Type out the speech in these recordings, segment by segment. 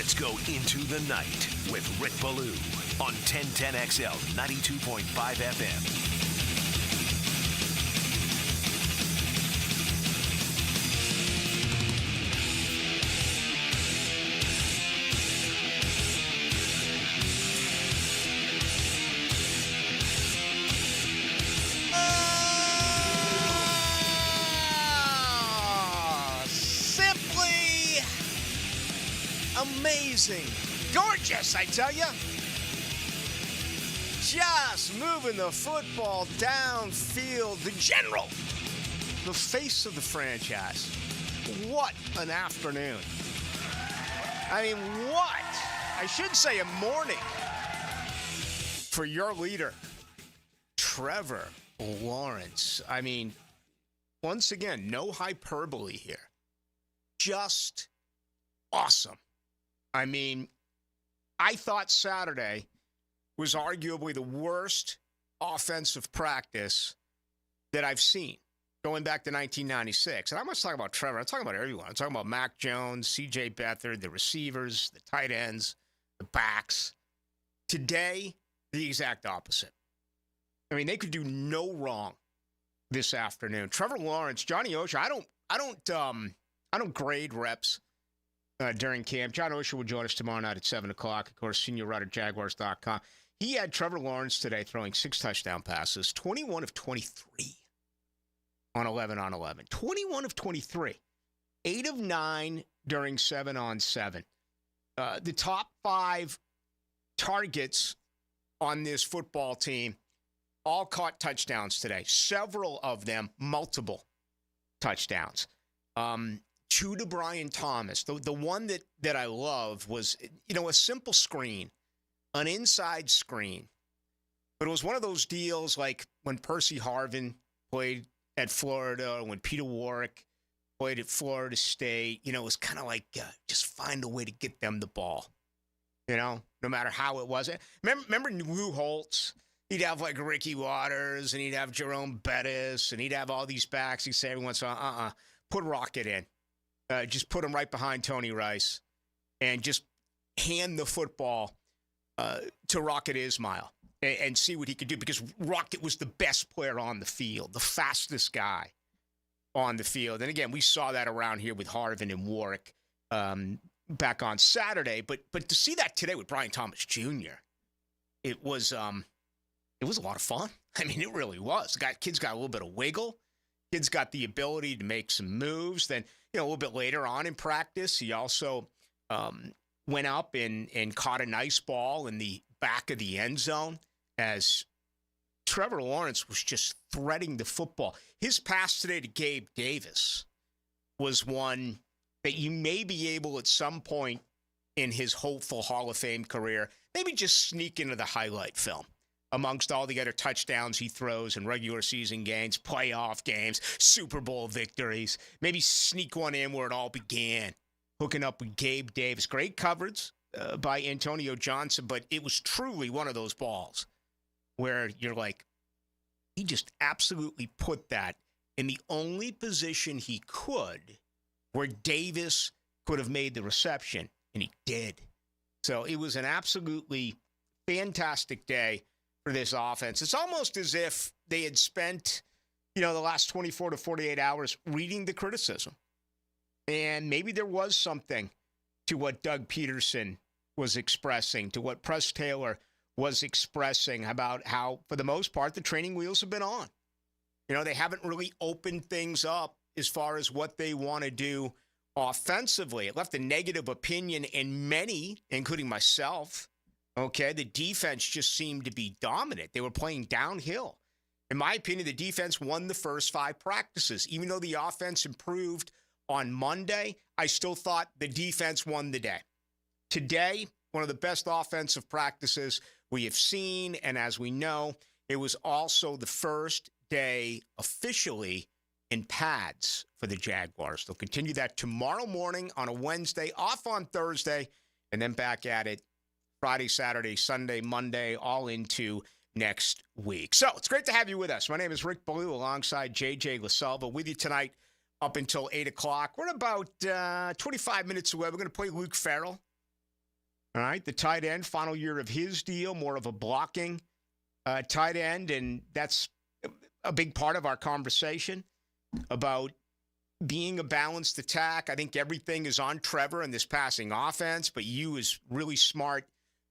Let's go into the night with Rick Ballou on 1010XL 92.5 FM. Amazing. Gorgeous, I tell you. Just moving the football downfield. The general. The face of the franchise. What an afternoon. I mean, what? I should say a morning for your leader, Trevor Lawrence. I mean, once again, no hyperbole here. Just awesome. I mean, I thought Saturday was arguably the worst offensive practice that I've seen going back to 1996. And I'm not talking about Trevor. I'm talking about everyone. I'm talking about Mac Jones, C.J. Beathard, the receivers, the tight ends, the backs. Today, the exact opposite. I mean, they could do no wrong this afternoon. Trevor Lawrence, Johnny Oshie. I don't grade reps during camp. John Oshie will join us tomorrow night at 7 o'clock. Of course, senior writer at Jaguars.com. He had Trevor Lawrence today throwing 6 touchdown passes, 21 of 23 on 11 on 11. 21 of 23. 8 of 9 during 7 on 7. The top 5 targets on this football team all caught touchdowns today. Several of them, multiple touchdowns. 2 to Brian Thomas. The one that I love was, a simple screen, an inside screen. But it was one of those deals like when Percy Harvin played at Florida or when Peter Warrick played at Florida State. It was kind of like just find a way to get them the ball, no matter how it was. Remember Lou Holtz? He'd have like Ricky Waters and he'd have Jerome Bettis and he'd have all these backs. He'd say every once in a while, put Rocket in. Just put him right behind Tony Rice and just hand the football to Rocket Ismail and see what he could do because Rocket was the best player on the field, the fastest guy on the field. And again, we saw that around here with Harvin and Warwick back on Saturday. But to see that today with Brian Thomas Jr., it was a lot of fun. I mean, it really was. Kid's got a little bit of wiggle. Kid's got the ability to make some moves. Then, a little bit later on in practice, he also went up and caught a nice ball in the back of the end zone as Trevor Lawrence was just threading the football. His pass today to Gabe Davis was one that you may be able at some point in his hopeful Hall of Fame career, maybe just sneak into the highlight film. Amongst all the other touchdowns he throws in regular season games, playoff games, Super Bowl victories. Maybe sneak one in where it all began, hooking up with Gabe Davis. Great coverage by Antonio Johnson, but it was truly one of those balls where you're like, he just absolutely put that in the only position he could where Davis could have made the reception, and he did. So it was an absolutely fantastic day for this offense. It's almost as if they had spent, the last 24 to 48 hours reading the criticism. And maybe there was something to what Doug Peterson was expressing, to what Press Taylor was expressing about how, for the most part, the training wheels have been on. They haven't really opened things up as far as what they want to do offensively. It left a negative opinion in many, including myself. Okay, the defense just seemed to be dominant. They were playing downhill. In my opinion, the defense won the first 5 practices. Even though the offense improved on Monday, I still thought the defense won the day. Today, one of the best offensive practices we have seen, and as we know, it was also the first day officially in pads for the Jaguars. They'll continue that tomorrow morning on a Wednesday, off on Thursday, and then back at it Friday, Saturday, Sunday, Monday, all into next week. So it's great to have you with us. My name is Rick Ballou alongside JJ LaSalva with you tonight up until 8 o'clock. We're about 25 minutes away. We're going to play Luke Farrell All right, the tight end, final year of his deal, more of a blocking tight end, and that's a big part of our conversation about being a balanced attack. I think everything is on Trevor in this passing offense, but you as really smart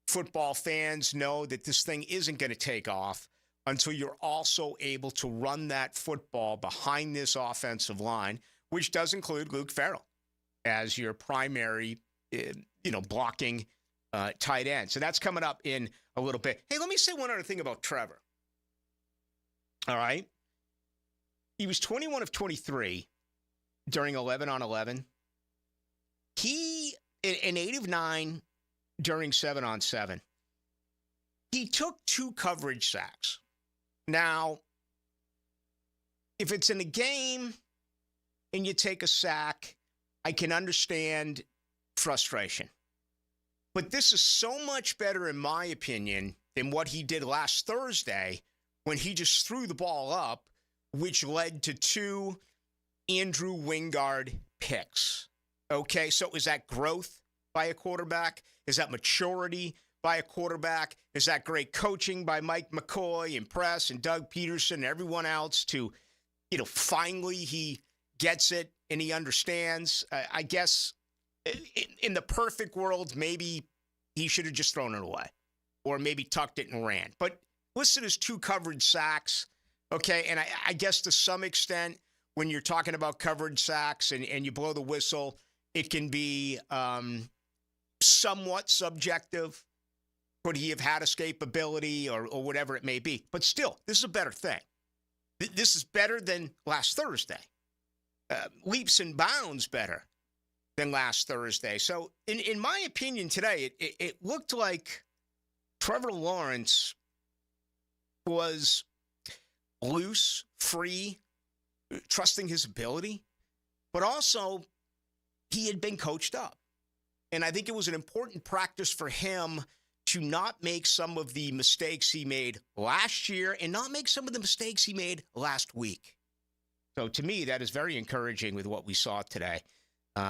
football fans know that this thing isn't going to take off until you're also able to run that football behind this offensive line, which does include Luke Farrell as your primary, blocking tight end. So that's coming up in a little bit. Hey, let me say one other thing about Trevor. All right. He was 21 of 23 during 11 on 11. He, an 8 of 9 during 7 on 7. He took 2 coverage sacks. Now, if it's in a game and you take a sack, I can understand frustration. But this is so much better, in my opinion, than what he did last Thursday when he just threw the ball up, which led to 2 Andrew Wingard picks. Okay, so is that growth by a quarterback? Is that maturity by a quarterback? Is that great coaching by Mike McCoy and Press and Doug Peterson and everyone else to, finally he gets it and he understands? I guess in the perfect world, maybe he should have just thrown it away or maybe tucked it and ran. But listen, as 2 coverage sacks, okay, and I guess to some extent, when you're talking about coverage sacks and you blow the whistle, it can be somewhat subjective. Could he have had escapability or whatever it may be? But still, this is a better thing. This is better than last Thursday. Leaps and bounds better than last Thursday. So in my opinion today, it looked like Trevor Lawrence was loose, free, trusting his ability, but also he had been coached up. And I think it was an important practice for him to not make some of the mistakes he made last year and not make some of the mistakes he made last week. So to me, that is very encouraging with what we saw today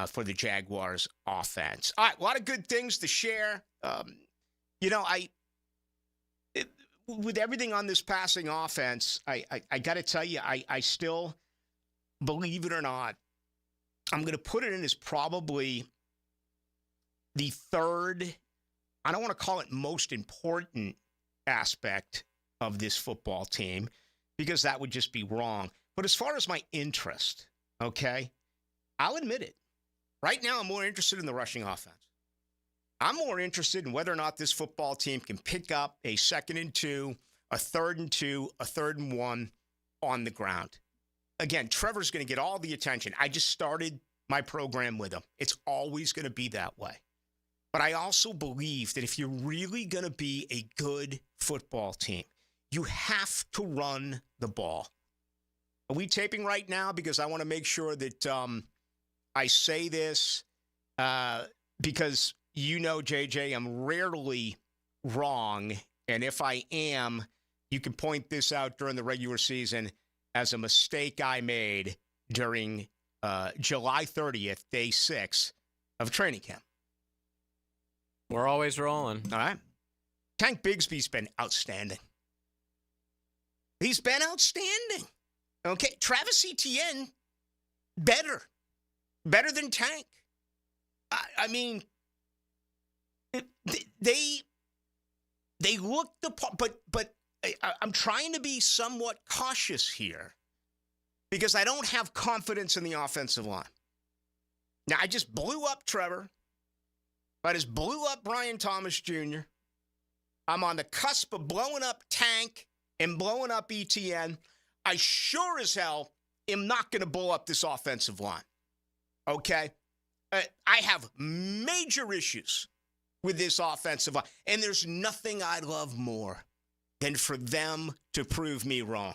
for the Jaguars offense. All right, a lot of good things to share. With everything on this passing offense, I got to tell you, I still, believe it or not, I'm going to put it in as probably the third, I don't want to call it most important aspect of this football team because that would just be wrong. But as far as my interest, okay, I'll admit it. Right now, I'm more interested in the rushing offense. I'm more interested in whether or not this football team can pick up a 2nd and 2, a 3rd and 2, a 3rd and 1 on the ground. Again, Trevor's going to get all the attention. I just started my program with him. It's always going to be that way. But I also believe that if you're really going to be a good football team, you have to run the ball. Are we taping right now? Because I want to make sure that I say this because JJ, I'm rarely wrong. And if I am, you can point this out during the regular season as a mistake I made during July 30th, day 6 of training camp. We're always rolling. All right. Tank Bigsby's been outstanding. He's been outstanding. Okay. Travis Etienne, better than Tank. I mean, they look the part, but I'm trying to be somewhat cautious here because I don't have confidence in the offensive line. Now, I just blew up Trevor. I just blew up Brian Thomas Jr. I'm on the cusp of blowing up Tank and blowing up ETN. I sure as hell am not going to blow up this offensive line. Okay? I have major issues with this offensive line. And there's nothing I love more than for them to prove me wrong.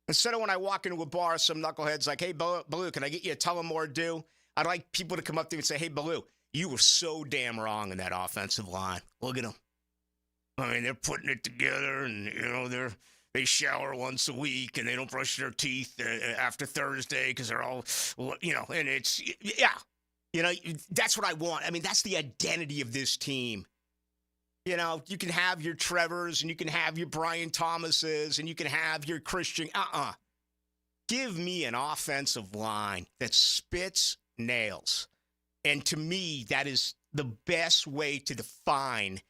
Instead of when I walk into a bar, some knucklehead's like, hey, Ballou, can I get you a tell 'em more do? I'd like people to come up to me and say, hey, Ballou, you were so damn wrong in that offensive line. Look at them. I mean, they're putting it together, and, they shower once a week, and they don't brush their teeth after Thursday because they're all, and it's, yeah. That's what I want. I mean, that's the identity of this team. You can have your Trevors and you can have your Brian Thomases and you can have your Christian. Give me an offensive line that spits nails. And to me, that is the best way to define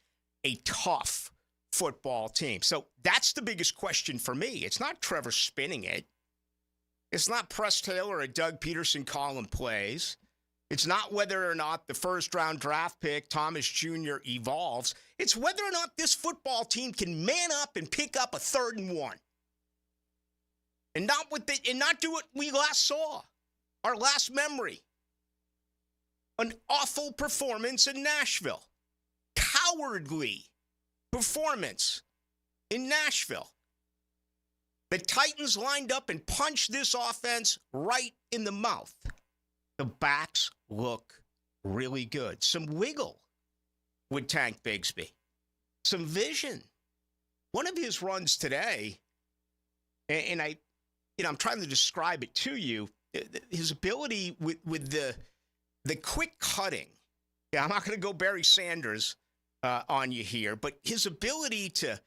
a tough football team. So that's the biggest question for me. It's not Trevor spinning it. It's not Press Taylor or Doug Peterson calling plays. It's not whether or not the first-round draft pick, Thomas Jr., evolves. It's whether or not this football team can man up and pick up a 3rd and 1. And not do what we last saw, our last memory. An awful performance in Nashville. Cowardly performance in Nashville. The Titans lined up and punched this offense right in the mouth. The backs look really good. Some wiggle with Tank Bigsby. Some vision. One of his runs today, and I'm trying to describe it to you, his ability with the quick cutting. Yeah, I'm not going to go Barry Sanders on you here, but his ability to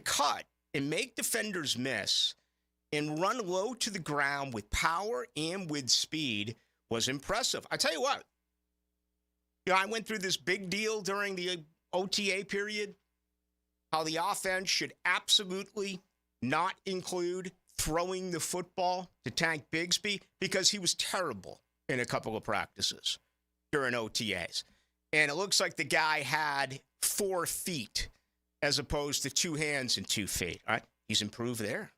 cut and make defenders miss and run low to the ground with power and with speed was impressive. I tell you what, I went through this big deal during the OTA period, how the offense should absolutely not include throwing the football to Tank Bigsby because he was terrible in a couple of practices during OTAs. And it looks like the guy had 4 feet as opposed to 2 hands and 2 feet. All right? He's improved there.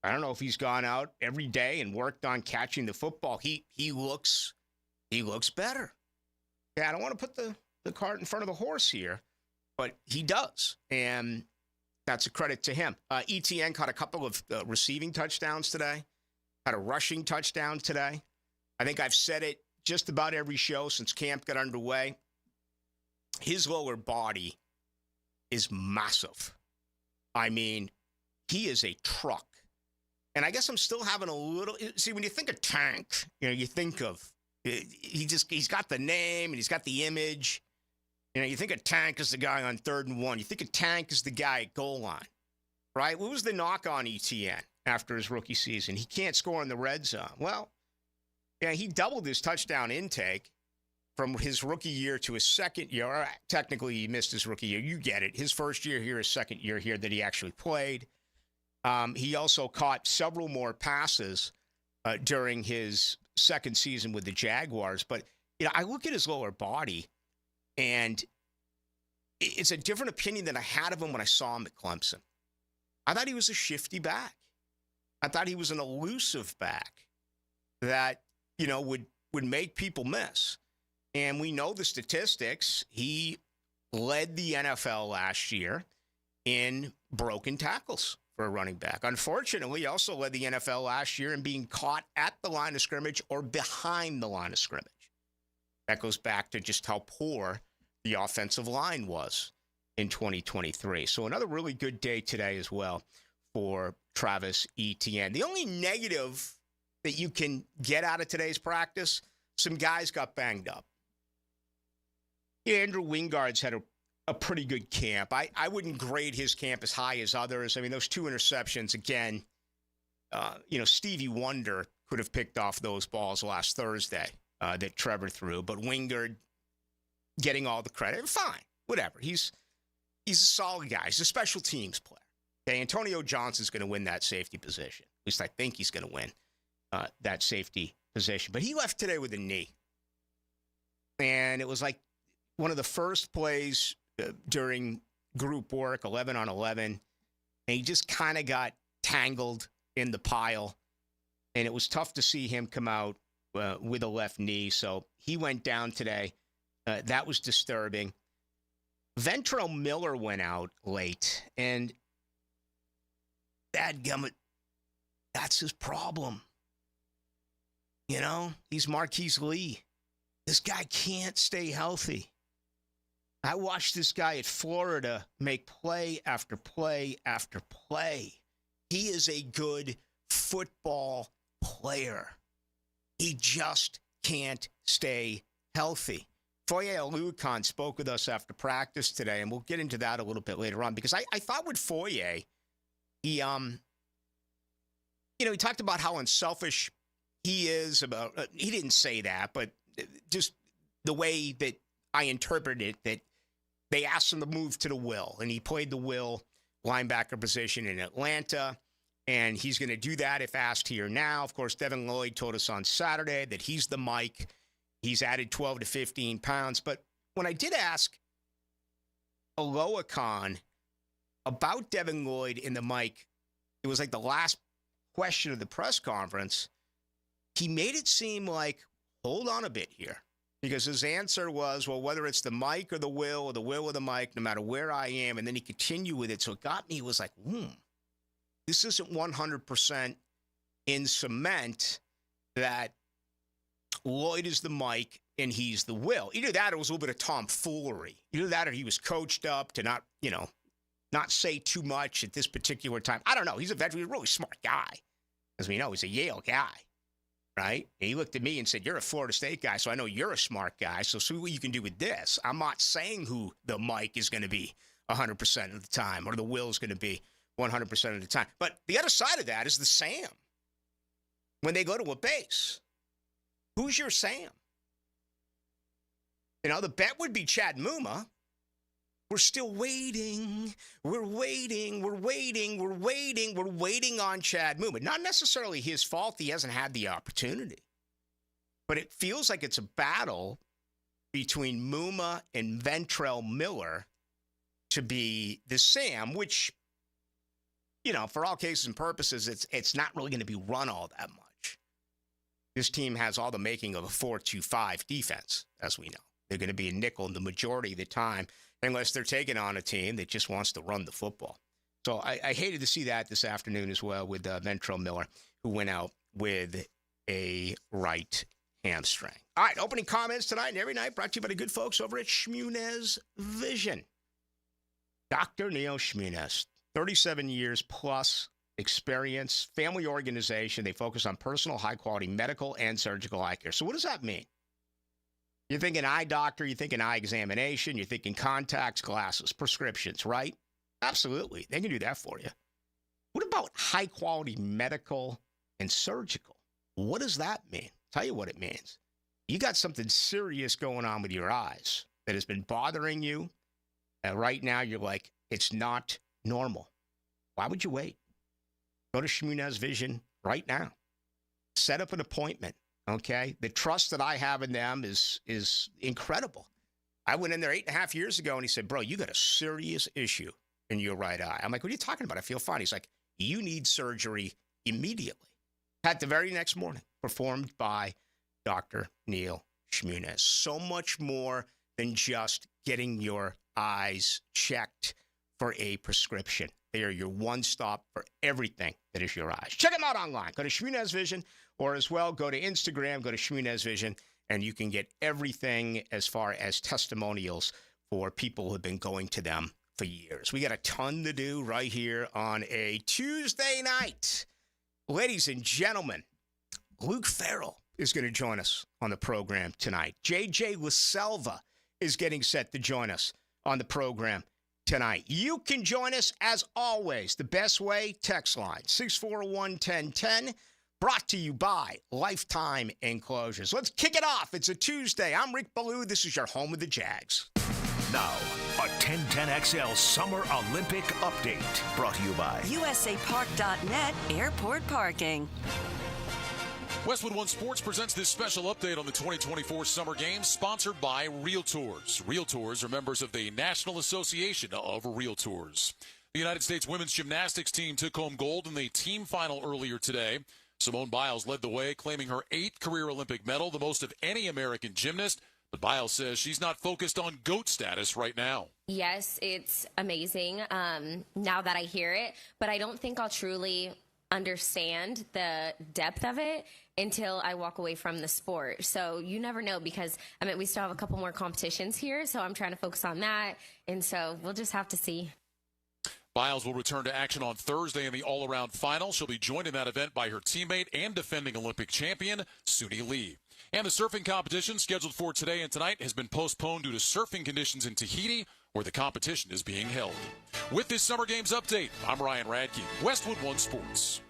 I don't know if he's gone out every day and worked on catching the football. He looks better. Yeah, I don't want to put the cart in front of the horse here, but he does. And that's a credit to him. ETN caught a couple of receiving touchdowns today, had a rushing touchdown today. I think I've said it just about every show since camp got underway. His lower body is massive. I mean, he is a truck. And I guess I'm still having a little, see, when you think of Tank, you think of, he's got the name and he's got the image. You think of Tank as the guy on 3rd and 1. You think of Tank as the guy at goal line, right? What was the knock on ETN after his rookie season? He can't score in the red zone. Well, yeah, he doubled his touchdown intake from his rookie year to his second year. Or technically, he missed his rookie year. You get it. His first year here, his second year here that he actually played. He also caught several more passes during his second season with the Jaguars. But, I look at his lower body, and it's a different opinion than I had of him when I saw him at Clemson. I thought he was a shifty back. I thought he was an elusive back that, would make people miss. And we know the statistics. He led the NFL last year in broken tackles for a running back. Unfortunately, he also led the NFL last year in being caught at the line of scrimmage or behind the line of scrimmage. That goes back to just how poor the offensive line was in 2023. So another really good day today as well for Travis Etienne. The only negative that you can get out of today's practice, some guys got banged up. Andrew Wingard's had a pretty good camp. I wouldn't grade his camp as high as others. I mean, those 2 interceptions, again, Stevie Wonder could have picked off those balls last Thursday that Trevor threw, but Wingard getting all the credit. Fine, whatever. He's a solid guy. He's a special teams player. Okay, Antonio Johnson's going to win that safety position. At least I think he's going to win that safety position. But he left today with a knee. And it was like one of the first plays during group work, 11 on 11. And he just kind of got tangled in the pile. And it was tough to see him come out with a left knee. So he went down today. That was disturbing. Ventrell Miller went out late. And dadgummit, that's his problem. He's Marquise Lee. This guy can't stay healthy. I watched this guy at Florida make play after play after play. He is a good football player. He just can't stay healthy. Foye Oluokun spoke with us after practice today, and we'll get into that a little bit later on, because I thought with Foye, he talked about how unselfish he is about, he didn't say that, but just the way that I interpreted it, that they asked him to move to the will, and he played the will linebacker position in Atlanta, and he's going to do that if asked here now. Of course, Devin Lloyd told us on Saturday that he's the Mike. He's added 12 to 15 pounds. But when I did ask Oluokun about Devin Lloyd in the Mike, it was like the last question of the press conference. He made it seem like, hold on a bit here. Because his answer was, well, whether it's the Mike or the will or the Mike, no matter where I am. And then he continued with it. So it got me, it was like, this isn't 100% in cement that Lloyd is the Mike and he's the will. Either that or it was a little bit of tomfoolery. Either that or he was coached up to not say too much at this particular time. I don't know. He's a veteran. He's a really smart guy. As we know, he's a Yale guy, right? And he looked at me and said, you're a Florida State guy, so I know you're a smart guy. So see what you can do with this. I'm not saying who the Mike is going to be 100% of the time or the will is going to be 100% of the time. But the other side of that is the Sam. When they go to a base, who's your Sam? The bet would be Chad Muma. We're still waiting. We're waiting on Chad Muma. Not necessarily his fault. He hasn't had the opportunity. But it feels like it's a battle between Muma and Ventrell Miller to be the Sam, which, for all cases and purposes, it's not really going to be run all that much. This team has all the making of a 4-2-5 defense, as we know. They're going to be a nickel the majority of the time, unless they're taking on a team that just wants to run the football. So I hated to see that this afternoon as well with Ventrell Miller, who went out with a right hamstring. All right, opening comments tonight and every night brought to you by the good folks over at Shmunez Vision. Dr. Neil Shmunez, 37 years plus experience, family organization. They focus on personal, high-quality medical and surgical eye care. So what does that mean? You're thinking eye doctor, you're thinking eye examination, you're thinking contacts, glasses, prescriptions, right? Absolutely. They can do that for you. What about high-quality medical and surgical? What does that mean? Tell you what it means. You got something serious going on with your eyes that has been bothering you. And right now, you're like, it's not normal. Why would you wait? Go to Shmunez Vision right now. Set up an appointment. Okay, the trust that I have in them is incredible. I went in there 8.5 years ago, and he said, bro, you got a serious issue in your right eye. I'm like, what are you talking about? I feel fine. He's like, you need surgery immediately. Had the very next morning, performed by Dr. Neil Shmunez. So much more than just getting your eyes checked for a prescription. They are your one stop for everything that is your eyes. Check them out online. Go to Shmunez Vision, or as well, go to Instagram, go to Shmunez Vision, and you can get everything as far as testimonials for people who have been going to them for years. We got a ton to do right here on a Tuesday night. Ladies and gentlemen, Luke Farrell is going to join us on the program tonight. JJ LaSelva is getting set to join us on the program tonight. You can join us, as always, the best way, text line, 641-1010, brought to you by Lifetime Enclosures. Let's kick it off. It's a Tuesday. I'm Rick Ballou. This is your home of the Jags. Now, a 1010XL Summer Olympic Update, brought to you by USAPark.net Airport Parking. Westwood One Sports presents this special update on the 2024 Summer Games, sponsored by Realtors. Realtors are members of the National Association of Realtors. The United States women's gymnastics team took home gold in the team final earlier today. Simone Biles led the way, claiming her 8th career Olympic medal, the most of any American gymnast. But Biles says she's not focused on GOAT status right now. Yes, it's amazing now that I hear it, but I don't think I'll truly understand the depth of it until I walk away from the sport. So you never know, because we still have a couple more competitions here, so I'm trying to focus on that, and so we'll just have to see. Biles will return to action on Thursday in the all-around final. She'll be joined in that event by her teammate and defending Olympic champion, Suni Lee. And the surfing competition scheduled for today and tonight has been postponed due to surfing conditions in Tahiti, where the competition is being held. With this Summer Games update, I'm Ryan Radke, Westwood One Sports.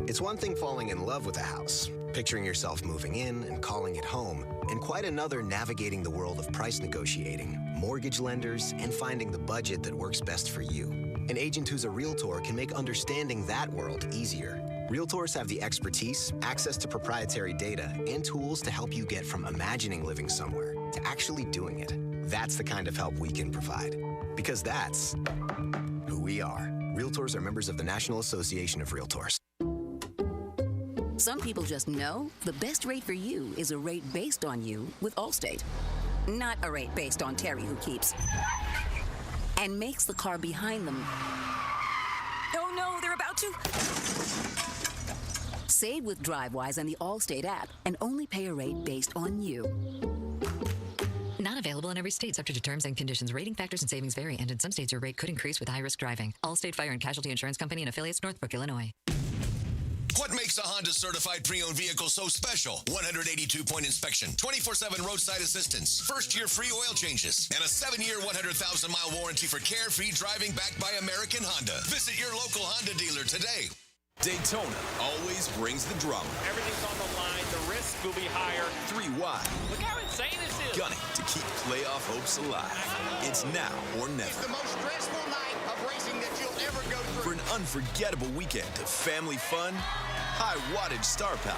It's one thing falling in love with a house, picturing yourself moving in and calling it home, and quite another navigating the world of price negotiating, mortgage lenders, and finding the budget that works best for you. An agent who's a realtor can make understanding that world easier. Realtors have the expertise, access to proprietary data, and tools to help you get from imagining living somewhere to actually doing it. That's the kind of help we can provide. Because that's who we are. Realtors are members of the National Association of Realtors. Some people just know the best rate for you is a rate based on you with Allstate. Not a rate based on Terry who keeps and makes the car behind them. Oh no, they're about to. Save with DriveWise and the Allstate app and only pay a rate based on you. Not available in every state, subject to terms and conditions. Rating factors and savings vary, and in some states your rate could increase with high-risk driving. Allstate Fire and Casualty Insurance Company and affiliates, Northbrook, Illinois. What makes a Honda certified pre-owned vehicle so special? 182-point inspection, 24/7 roadside assistance, first-year free oil changes, and a 7-year, 100,000-mile warranty for carefree driving backed by American Honda. Visit your local Honda dealer today. Daytona always brings the drama. Everything's on the line. The risk will be higher. 3 wide. Look how insane this is. Gunning to keep playoff hopes alive. It's now or never. It's the most stressful night of racing that you'll ever go through. For an unforgettable weekend of family fun, high wattage star power,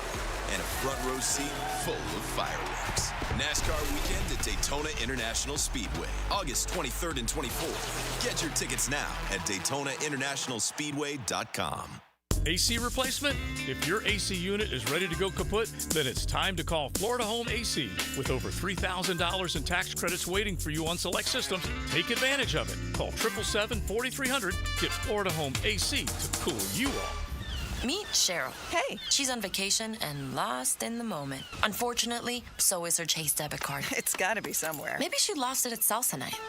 and a front row seat full of fireworks. NASCAR weekend at Daytona International Speedway, August 23rd and 24th. Get your tickets now at DaytonaInternationalSpeedway.com. AC replacement? If your AC unit is ready to go kaput, then it's time to call Florida Home AC. With over $3,000 in tax credits waiting for you on select systems, take advantage of it. Call 777-4300. Get Florida Home AC to cool you off. Meet Cheryl. Hey. She's on vacation and lost in the moment. Unfortunately, so is her Chase debit card. It's gotta be somewhere. Maybe she lost it at salsa night.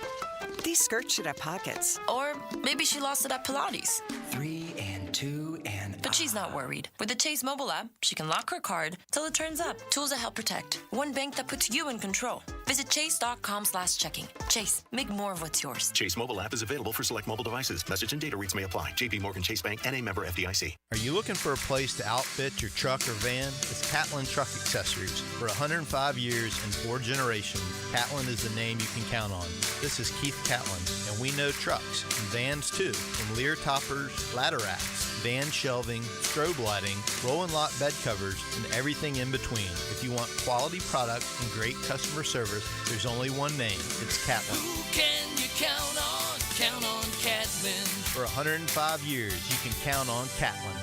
These skirts should have pockets. Or maybe she lost it at Pilates. 3 and 2 and... But she's not worried. With the Chase mobile app, she can lock her card till it turns up. Tools that help protect. One bank that puts you in control. Visit chase.com/checking. Chase, make more of what's yours. Chase mobile app is available for select mobile devices. Message and data rates may apply. JP Morgan Chase Bank, N.A. member FDIC. Are you looking for a place to outfit your truck or van? It's Catlin Truck Accessories. For 105 years and 4 generations, Catlin is the name you can count on. This is Keith Catlin, and we know trucks and vans too, from Lear toppers, ladder racks, van shelving, strobe lighting, rolling lot bed covers, and everything in between. If you want quality products and great customer service, there's only one name. It's Catlin. Who can you count on? Count on Catlin. For 105 years, you can count on Catlin.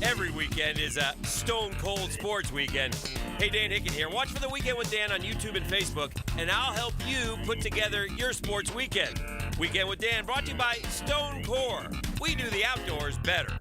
Every weekend is a Stone Cold Sports Weekend. Hey, Dan Hicken here. Watch for The Weekend with Dan on YouTube and Facebook, and I'll help you put together your sports weekend. Weekend with Dan brought to you by Stone Core. We do the outdoors better.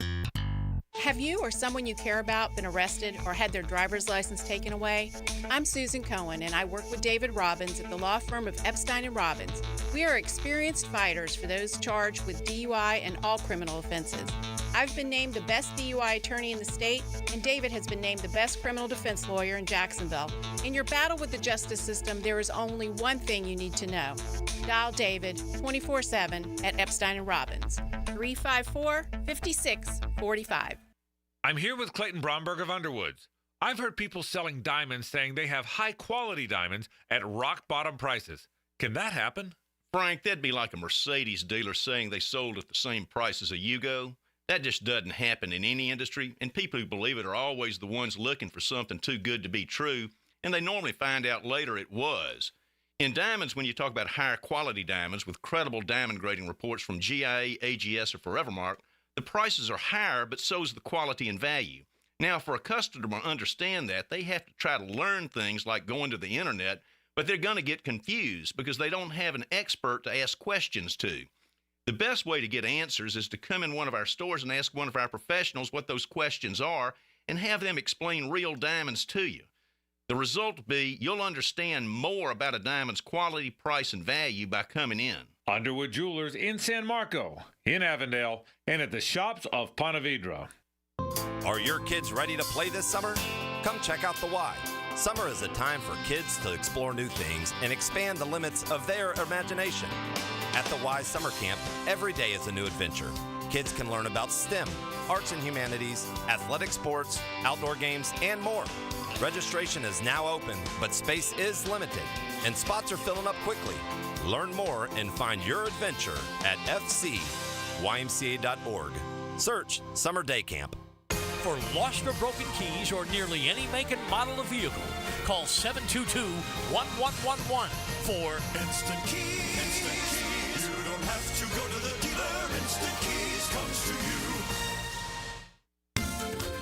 Have you or someone you care about been arrested or had their driver's license taken away? I'm Susan Cohen, and I work with David Robbins at the law firm of Epstein & Robbins. We are experienced fighters for those charged with DUI and all criminal offenses. I've been named the best DUI attorney in the state, and David has been named the best criminal defense lawyer in Jacksonville. In your battle with the justice system, there is only one thing you need to know. Dial David 24/7 at Epstein & Robbins, 354-5645. I'm here with Clayton Bromberg of Underwoods. I've heard people selling diamonds saying they have high-quality diamonds at rock-bottom prices. Can that happen? Frank, that'd be like a Mercedes dealer saying they sold at the same price as a Yugo. That just doesn't happen in any industry, and people who believe it are always the ones looking for something too good to be true, and they normally find out later it was. In diamonds, when you talk about higher quality diamonds with credible diamond grading reports from GIA, AGS, or Forevermark, the prices are higher, but so is the quality and value. Now, for a customer to understand that, they have to try to learn things like going to the internet, but they're going to get confused because they don't have an expert to ask questions to. The best way to get answers is to come in one of our stores and ask one of our professionals what those questions are and have them explain real diamonds to you. The result will be you'll understand more about a diamond's quality, price, and value by coming in. Underwood Jewelers in San Marco, in Avondale, and at the shops of Ponte Vedra. Are your kids ready to play this summer? Come check out the Y. Summer is a time for kids to explore new things and expand the limits of their imagination. At the Y Summer Camp, every day is a new adventure. Kids can learn about STEM, arts and humanities, athletic sports, outdoor games, and more. Registration is now open, but space is limited, and spots are filling up quickly. Learn more and find your adventure at fcymca.org. Search Summer Day Camp. For lost or broken keys or nearly any make and model of vehicle, call 722-1111 for Instant Keys. Instant Keys. You don't have to go to the dealer. Instant Keys comes to you.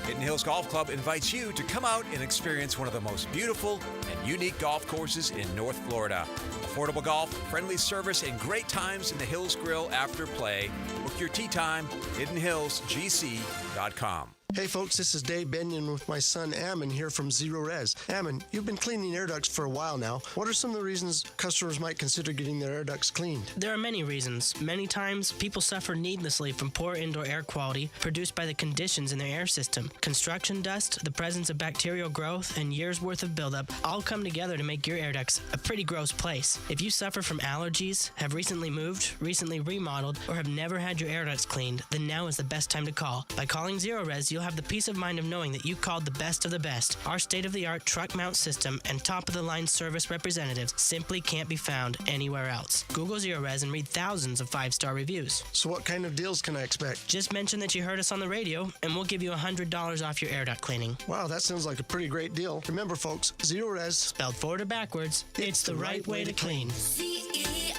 Hidden Hills Golf Club invites you to come out and experience one of the most beautiful and unique golf courses in North Florida. Affordable golf, friendly service, and great times in the Hills Grill after play. Book your tee time, hiddenhillsgc.com. Hey folks, this is Dave Benyon with my son Ammon here from Zero Res. Ammon, you've been cleaning air ducts for a while now. What are some of the reasons customers might consider getting their air ducts cleaned? There are many reasons. Many times, people suffer needlessly from poor indoor air quality produced by the conditions in their air system. Construction dust, the presence of bacterial growth, and years' worth of buildup all come together to make your air ducts a pretty gross place. If you suffer from allergies, have recently moved, recently remodeled, or have never had your air ducts cleaned, then now is the best time to call. By calling Zero Res, you'll have the peace of mind of knowing that you called the best of the best. Our state-of-the-art truck mount system and top-of-the-line service representatives simply can't be found anywhere else. Google Zero Res and read thousands of 5-star reviews. So what kind of deals can I expect? Just mention that you heard us on the radio, and we'll give you $100 off your air duct cleaning. Wow, that sounds like a pretty great deal. Remember, folks, Zero Res, spelled forward or backwards, it's the right way to clean. CEROREC.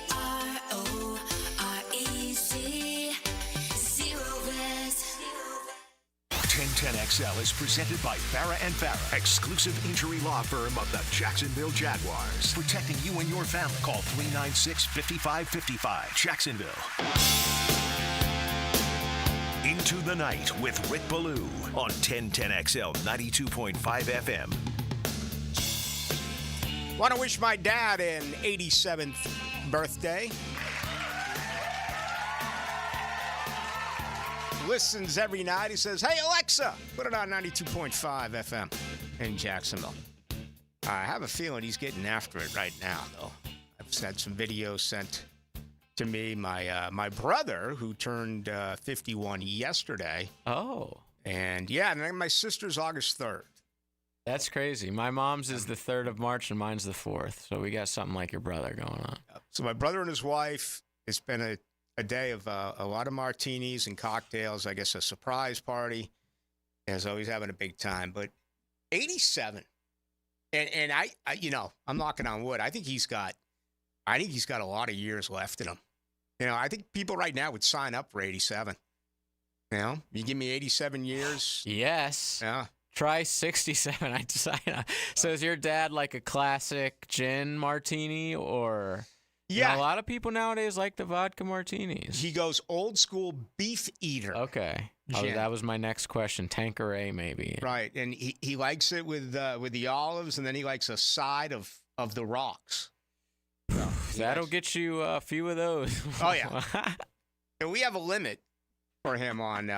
Zero Res. 1010XL is presented by Farah & Farah, exclusive injury law firm of the Jacksonville Jaguars. Protecting you and your family. Call 396-5555. Jacksonville. Into the Night with Rick Ballou on 1010XL 92.5 FM. Want to wish my dad an 87th birthday. Listens every night. He says, hey, Alexa, put it on 92.5 FM in Jacksonville. I have a feeling he's getting after it right now, though. I've had some videos sent to me. My brother, who turned 51 yesterday. Oh. And, yeah, and my sister's August 3rd. That's crazy. My mom's is the 3rd of March and mine's the 4th. So we got something like your brother going on. So my brother and his wife, it's been a day of a lot of martinis and cocktails, I guess a surprise party. As always, having a big time. But 87. And I I'm knocking on wood. I think he's got a lot of years left in him. You know, I think people right now would sign up for 87. You know, you give me 87 years. Yes. Yeah. Try 67. I'd sign up. So is your dad like a classic gin martini or? Yeah. You know, a lot of people nowadays like the vodka martinis. He goes old school beef eater. Okay. Oh, that was my next question. Tanqueray, maybe. Right. And he likes it with the olives, and then he likes a side of the rocks. So that'll get you a few of those. Oh, yeah. And we have a limit for him on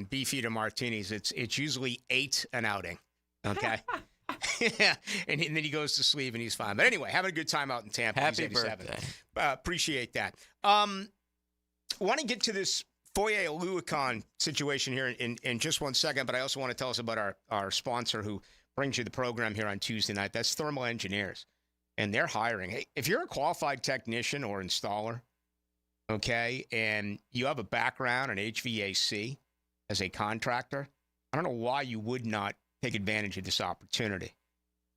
beef eater martinis. It's usually 8 an outing. Okay. Yeah, and then he goes to sleep and he's fine. But anyway, having a good time out in Tampa. Happy birthday. Appreciate that. Want to get to this Foyer Aluicon situation here in just one second, but I also want to tell us about our sponsor who brings you the program here on Tuesday night. That's Thermal Engineers, and they're hiring. Hey, if you're a qualified technician or installer, okay, and you have a background in HVAC as a contractor, I don't know why you would not take advantage of this opportunity.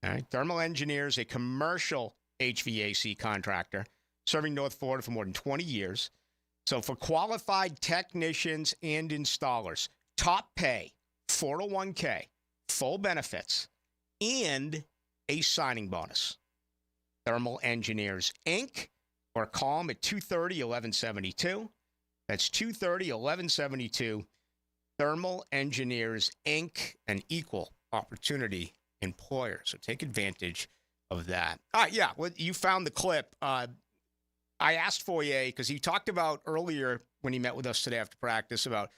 All right. Thermal Engineers, a commercial HVAC contractor serving North Florida for more than 20 years. So for qualified technicians and installers, top pay, 401k, full benefits, and a signing bonus. Thermal Engineers, Inc., or call them at 230-1172. That's 230-1172. Thermal Engineers, Inc., an equal opportunity employer. So take advantage of that. Yeah, well, you found the clip. I I asked Foye, because he talked about earlier when he met with us today after practice about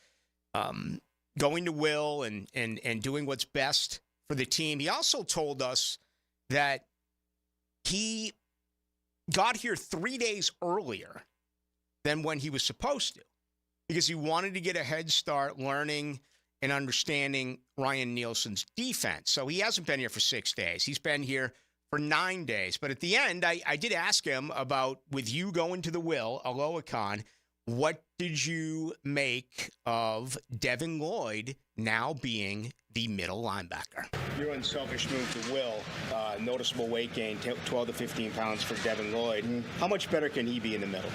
going to Will and doing what's best for the team. He also told us that he got here 3 days earlier than when he was supposed to because he wanted to get a head start learning and understanding Ryan Nielsen's defense. So he hasn't been here for 6 days. He's been here for 9 days. But at the end, I did ask him about, with you going to the Will, Aloha, what did you make of Devin Lloyd now being the middle linebacker? Your unselfish move to Will, noticeable weight gain, 12 to 15 pounds for Devin Lloyd. Mm-hmm. How much better can he be in the middle?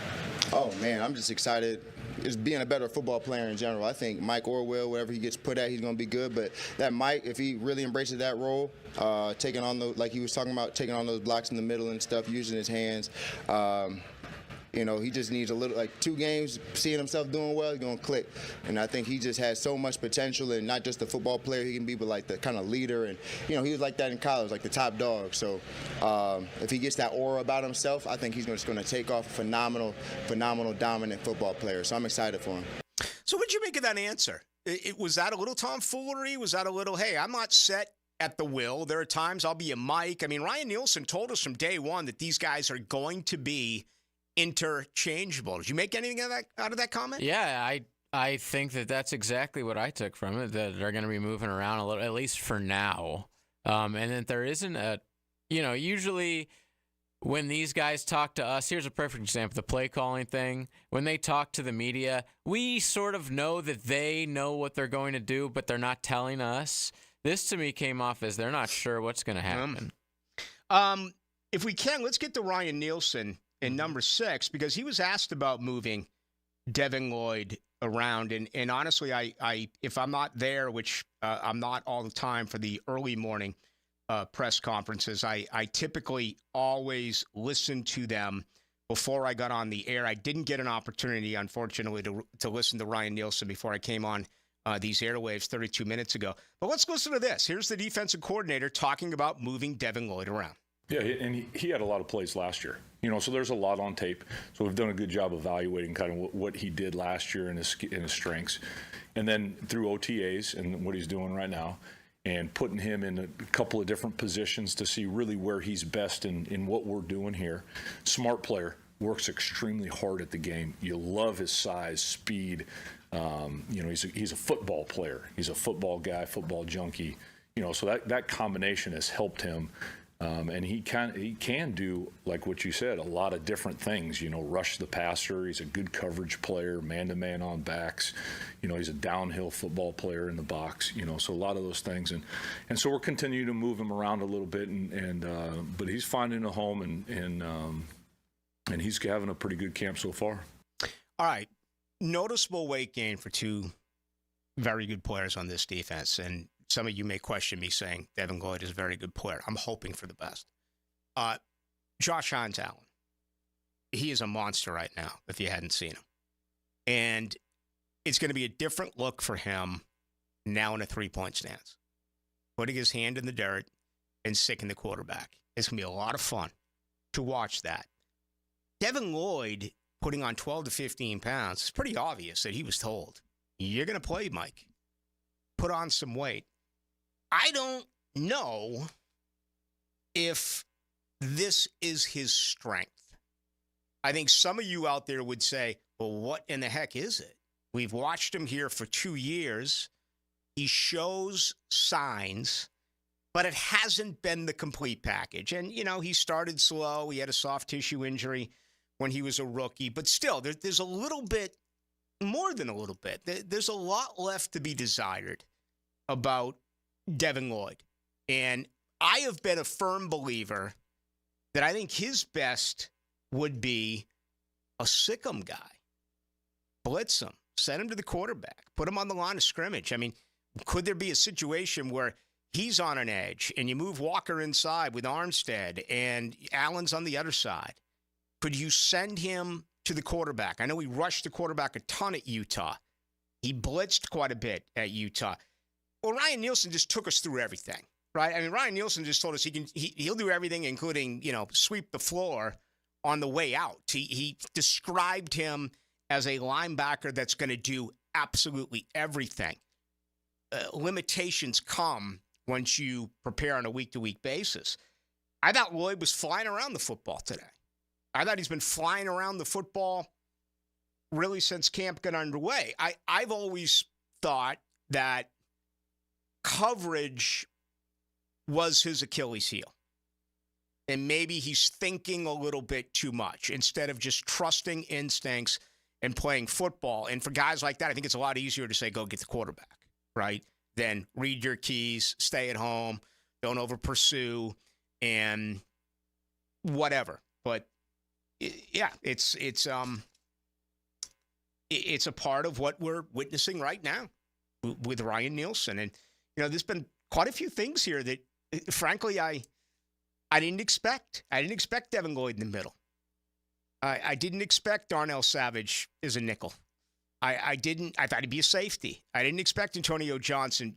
Oh, man, I'm just excited. Is being a better football player in general. I think Mike or Will, wherever he gets put at, he's going to be good. But that Mike, if he really embraces that role, taking on like he was talking about, taking on those blocks in the middle and stuff, using his hands, he just needs a little, like 2 games, seeing himself doing well, he's going to click. And I think he just has so much potential, and not just the football player he can be, but like the kind of leader. And, he was like that in college, like the top dog. So if he gets that aura about himself, I think he's just going to take off a phenomenal, dominant football player. So I'm excited for him. So what'd you make of that answer? Was that a little tomfoolery? Was that a little, hey, I'm not set at the Will. There are times I'll be a Mike. I mean, Ryan Nielsen told us from day one that these guys are going to be interchangeable. Did you make anything out of that comment? Yeah, I think that's exactly what I took from it, that they're going to be moving around a little, at least for now. And that there isn't usually when these guys talk to us, here's a perfect example, the play calling thing. When they talk to the media, we sort of know that they know what they're going to do, but they're not telling us. This to me came off as they're not sure what's going to happen. If we can, let's get to Ryan Nielsen in number 6, because he was asked about moving Devin Lloyd around. And honestly, I if I'm not there, which I'm not all the time for the early morning press conferences, I typically always listen to them before I got on the air. I didn't get an opportunity, unfortunately, to listen to Ryan Nielsen before I came on these airwaves 32 minutes ago. But let's listen to this. Here's the defensive coordinator talking about moving Devin Lloyd around. Yeah, and he had a lot of plays last year. So there's a lot on tape. So we've done a good job evaluating kind of what he did last year and his strengths. And then through OTAs and what he's doing right now, and putting him in a couple of different positions to see really where he's best in what we're doing here. Smart player, works extremely hard at the game. You love his size, speed. He's a football player. He's a football guy, football junkie. So that combination has helped him. And he can do, like what you said, a lot of different things. Rush the passer. He's a good coverage player, man-to-man on backs. He's a downhill football player in the box. So a lot of those things, and so we're continuing to move him around a little bit, but he's finding a home, and he's having a pretty good camp so far. All right, noticeable weight gain for 2 very good players on this defense, and some of you may question me saying Devin Lloyd is a very good player. I'm hoping for the best. Josh Hines Allen, he is a monster right now, if you hadn't seen him. And it's going to be a different look for him now in a 3-point stance. Putting his hand in the dirt and sicking the quarterback. It's going to be a lot of fun to watch that. Devin Lloyd putting on 12 to 15 pounds, it's pretty obvious that he was told, you're going to play, Mike. Put on some weight. I don't know if this is his strength. I think some of you out there would say, well, what in the heck is it? We've watched him here for 2 years. He shows signs, but it hasn't been the complete package. And, he started slow. He had a soft tissue injury when he was a rookie. But still, there's a little bit, more than a little bit. There's a lot left to be desired about Devin Lloyd. And I have been a firm believer that I think his best would be a sick 'em guy. Blitz him. Send him to the quarterback. Put him on the line of scrimmage. I mean, could there be a situation where he's on an edge and you move Walker inside with Armstead and Allen's on the other side? Could you send him to the quarterback? I know he rushed the quarterback a ton at Utah. He blitzed quite a bit at Utah. Well, Ryan Nielsen just took us through everything, right? I mean, Ryan Nielsen just told us he'll do everything, including, sweep the floor on the way out. He described him as a linebacker that's going to do absolutely everything. Limitations come once you prepare on a week-to-week basis. I thought Lloyd was flying around the football today. I thought he's been flying around the football really since camp got underway. I've always thought that coverage was his Achilles heel. And maybe he's thinking a little bit too much instead of just trusting instincts and playing football. And for guys like that, I think it's a lot easier to say, go get the quarterback, right? Than read your keys, stay at home, don't over-pursue, and whatever. But, yeah, it's a part of what we're witnessing right now with Ryan Nielsen. And, there's been quite a few things here that, frankly, I didn't expect. I didn't expect Devin Lloyd in the middle. I didn't expect Darnell Savage as a nickel. I thought he'd be a safety. I didn't expect Antonio Johnson,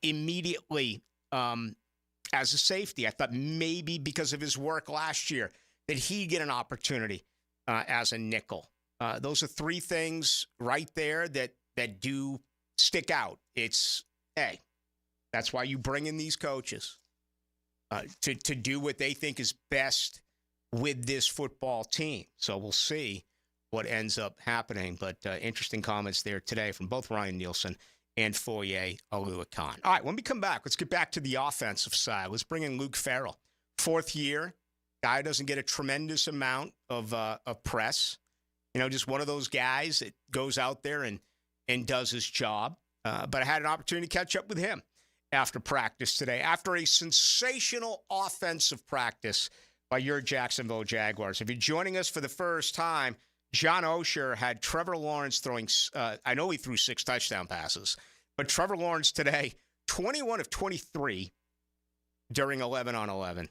immediately as a safety. I thought maybe because of his work last year that he'd get an opportunity as a nickel. Those are three things right there that do stick out. It's, hey, that's why you bring in these coaches. To do what they think is best with this football team. So we'll see what ends up happening. But interesting comments there today from both Ryan Nielsen and Foye Oluokun. All right, when we come back, let's get back to the offensive side. Let's bring in Luke Farrell. 4th year. Guy doesn't get a tremendous amount of press. Just one of those guys that goes out there and does his job. But I had an opportunity to catch up with him after practice today, after a sensational offensive practice by your Jacksonville Jaguars. If you're joining us for the first time, John Osher had Trevor Lawrence throwing, I know he threw 6 touchdown passes, but Trevor Lawrence today, 21 of 23 during 11 on 11,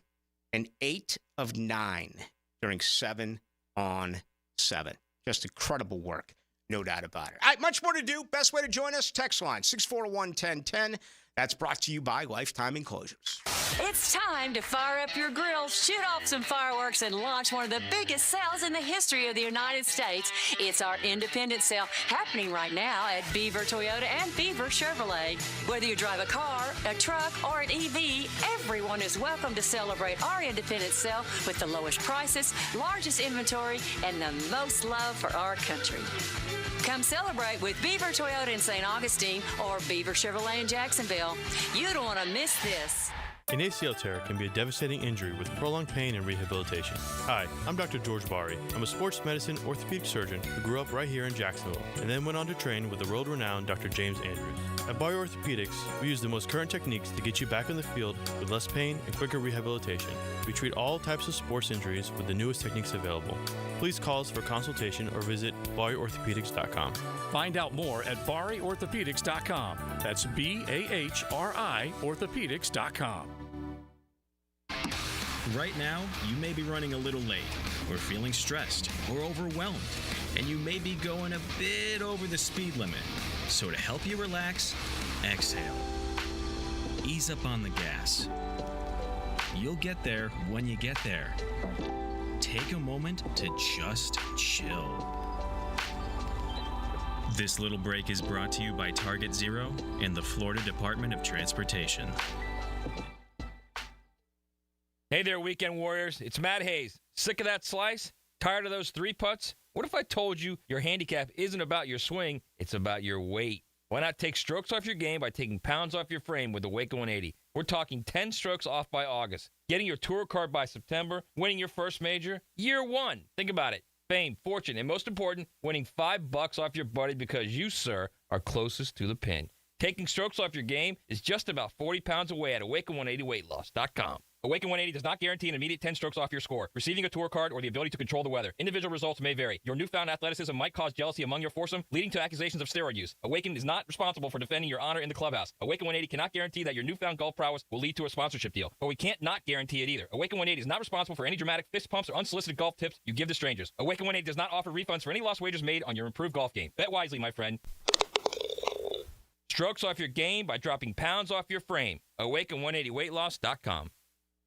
and 8 of 9 during 7 on 7. Just incredible work, no doubt about it. All right, much more to do. Best way to join us, text line 641-1010. That's brought to you by Lifetime Enclosures. It's time to fire up your grill, shoot off some fireworks, and launch one of the biggest sales in the history of the United States. It's our independent sale happening right now at Beaver Toyota and Beaver Chevrolet. Whether you drive a car, a truck, or an EV, everyone is welcome to celebrate our independent sale with the lowest prices, largest inventory, and the most love for our country. Come celebrate with Beaver Toyota in St. Augustine or Beaver Chevrolet in Jacksonville. You don't want to miss this. An ACL tear can be a devastating injury with prolonged pain and rehabilitation. Hi, I'm Dr. George Bari. I'm a sports medicine orthopedic surgeon who grew up right here in Jacksonville and then went on to train with the world-renowned Dr. James Andrews. At Bari Orthopedics, we use the most current techniques to get you back on the field with less pain and quicker rehabilitation. We treat all types of sports injuries with the newest techniques available. Please call us for consultation or visit BariOrthopedics.com. Find out more at BariOrthopedics.com. That's BAHRI Orthopedics.com. Right now, you may be running a little late, or feeling stressed, or overwhelmed, and you may be going a bit over the speed limit. So to help you relax, exhale. Ease up on the gas. You'll get there when you get there. Take a moment to just chill. This little break is brought to you by Target Zero and the Florida Department of Transportation. Hey there, Weekend Warriors. It's Matt Hayes. Sick of that slice? Tired of those 3 putts? What if I told you your handicap isn't about your swing, it's about your weight? Why not take strokes off your game by taking pounds off your frame with the Waco 180? We're talking 10 strokes off by August, getting your tour card by September, winning your first major, year 1. Think about it. Fame, fortune, and most important, winning $5 off your buddy because you, sir, are closest to the pin. Taking strokes off your game is just about 40 pounds away at Awaken180weightloss.com. Awaken 180 does not guarantee an immediate 10 strokes off your score, receiving a tour card, or the ability to control the weather. Individual results may vary. Your newfound athleticism might cause jealousy among your foursome, leading to accusations of steroid use. Awaken is not responsible for defending your honor in the clubhouse. Awaken 180 cannot guarantee that your newfound golf prowess will lead to a sponsorship deal, but we can't not guarantee it either. Awaken 180 is not responsible for any dramatic fist pumps or unsolicited golf tips you give to strangers. Awaken 180 does not offer refunds for any lost wagers made on your improved golf game. Bet wisely, my friend. Strokes off your game by dropping pounds off your frame. Awaken180weightloss.com.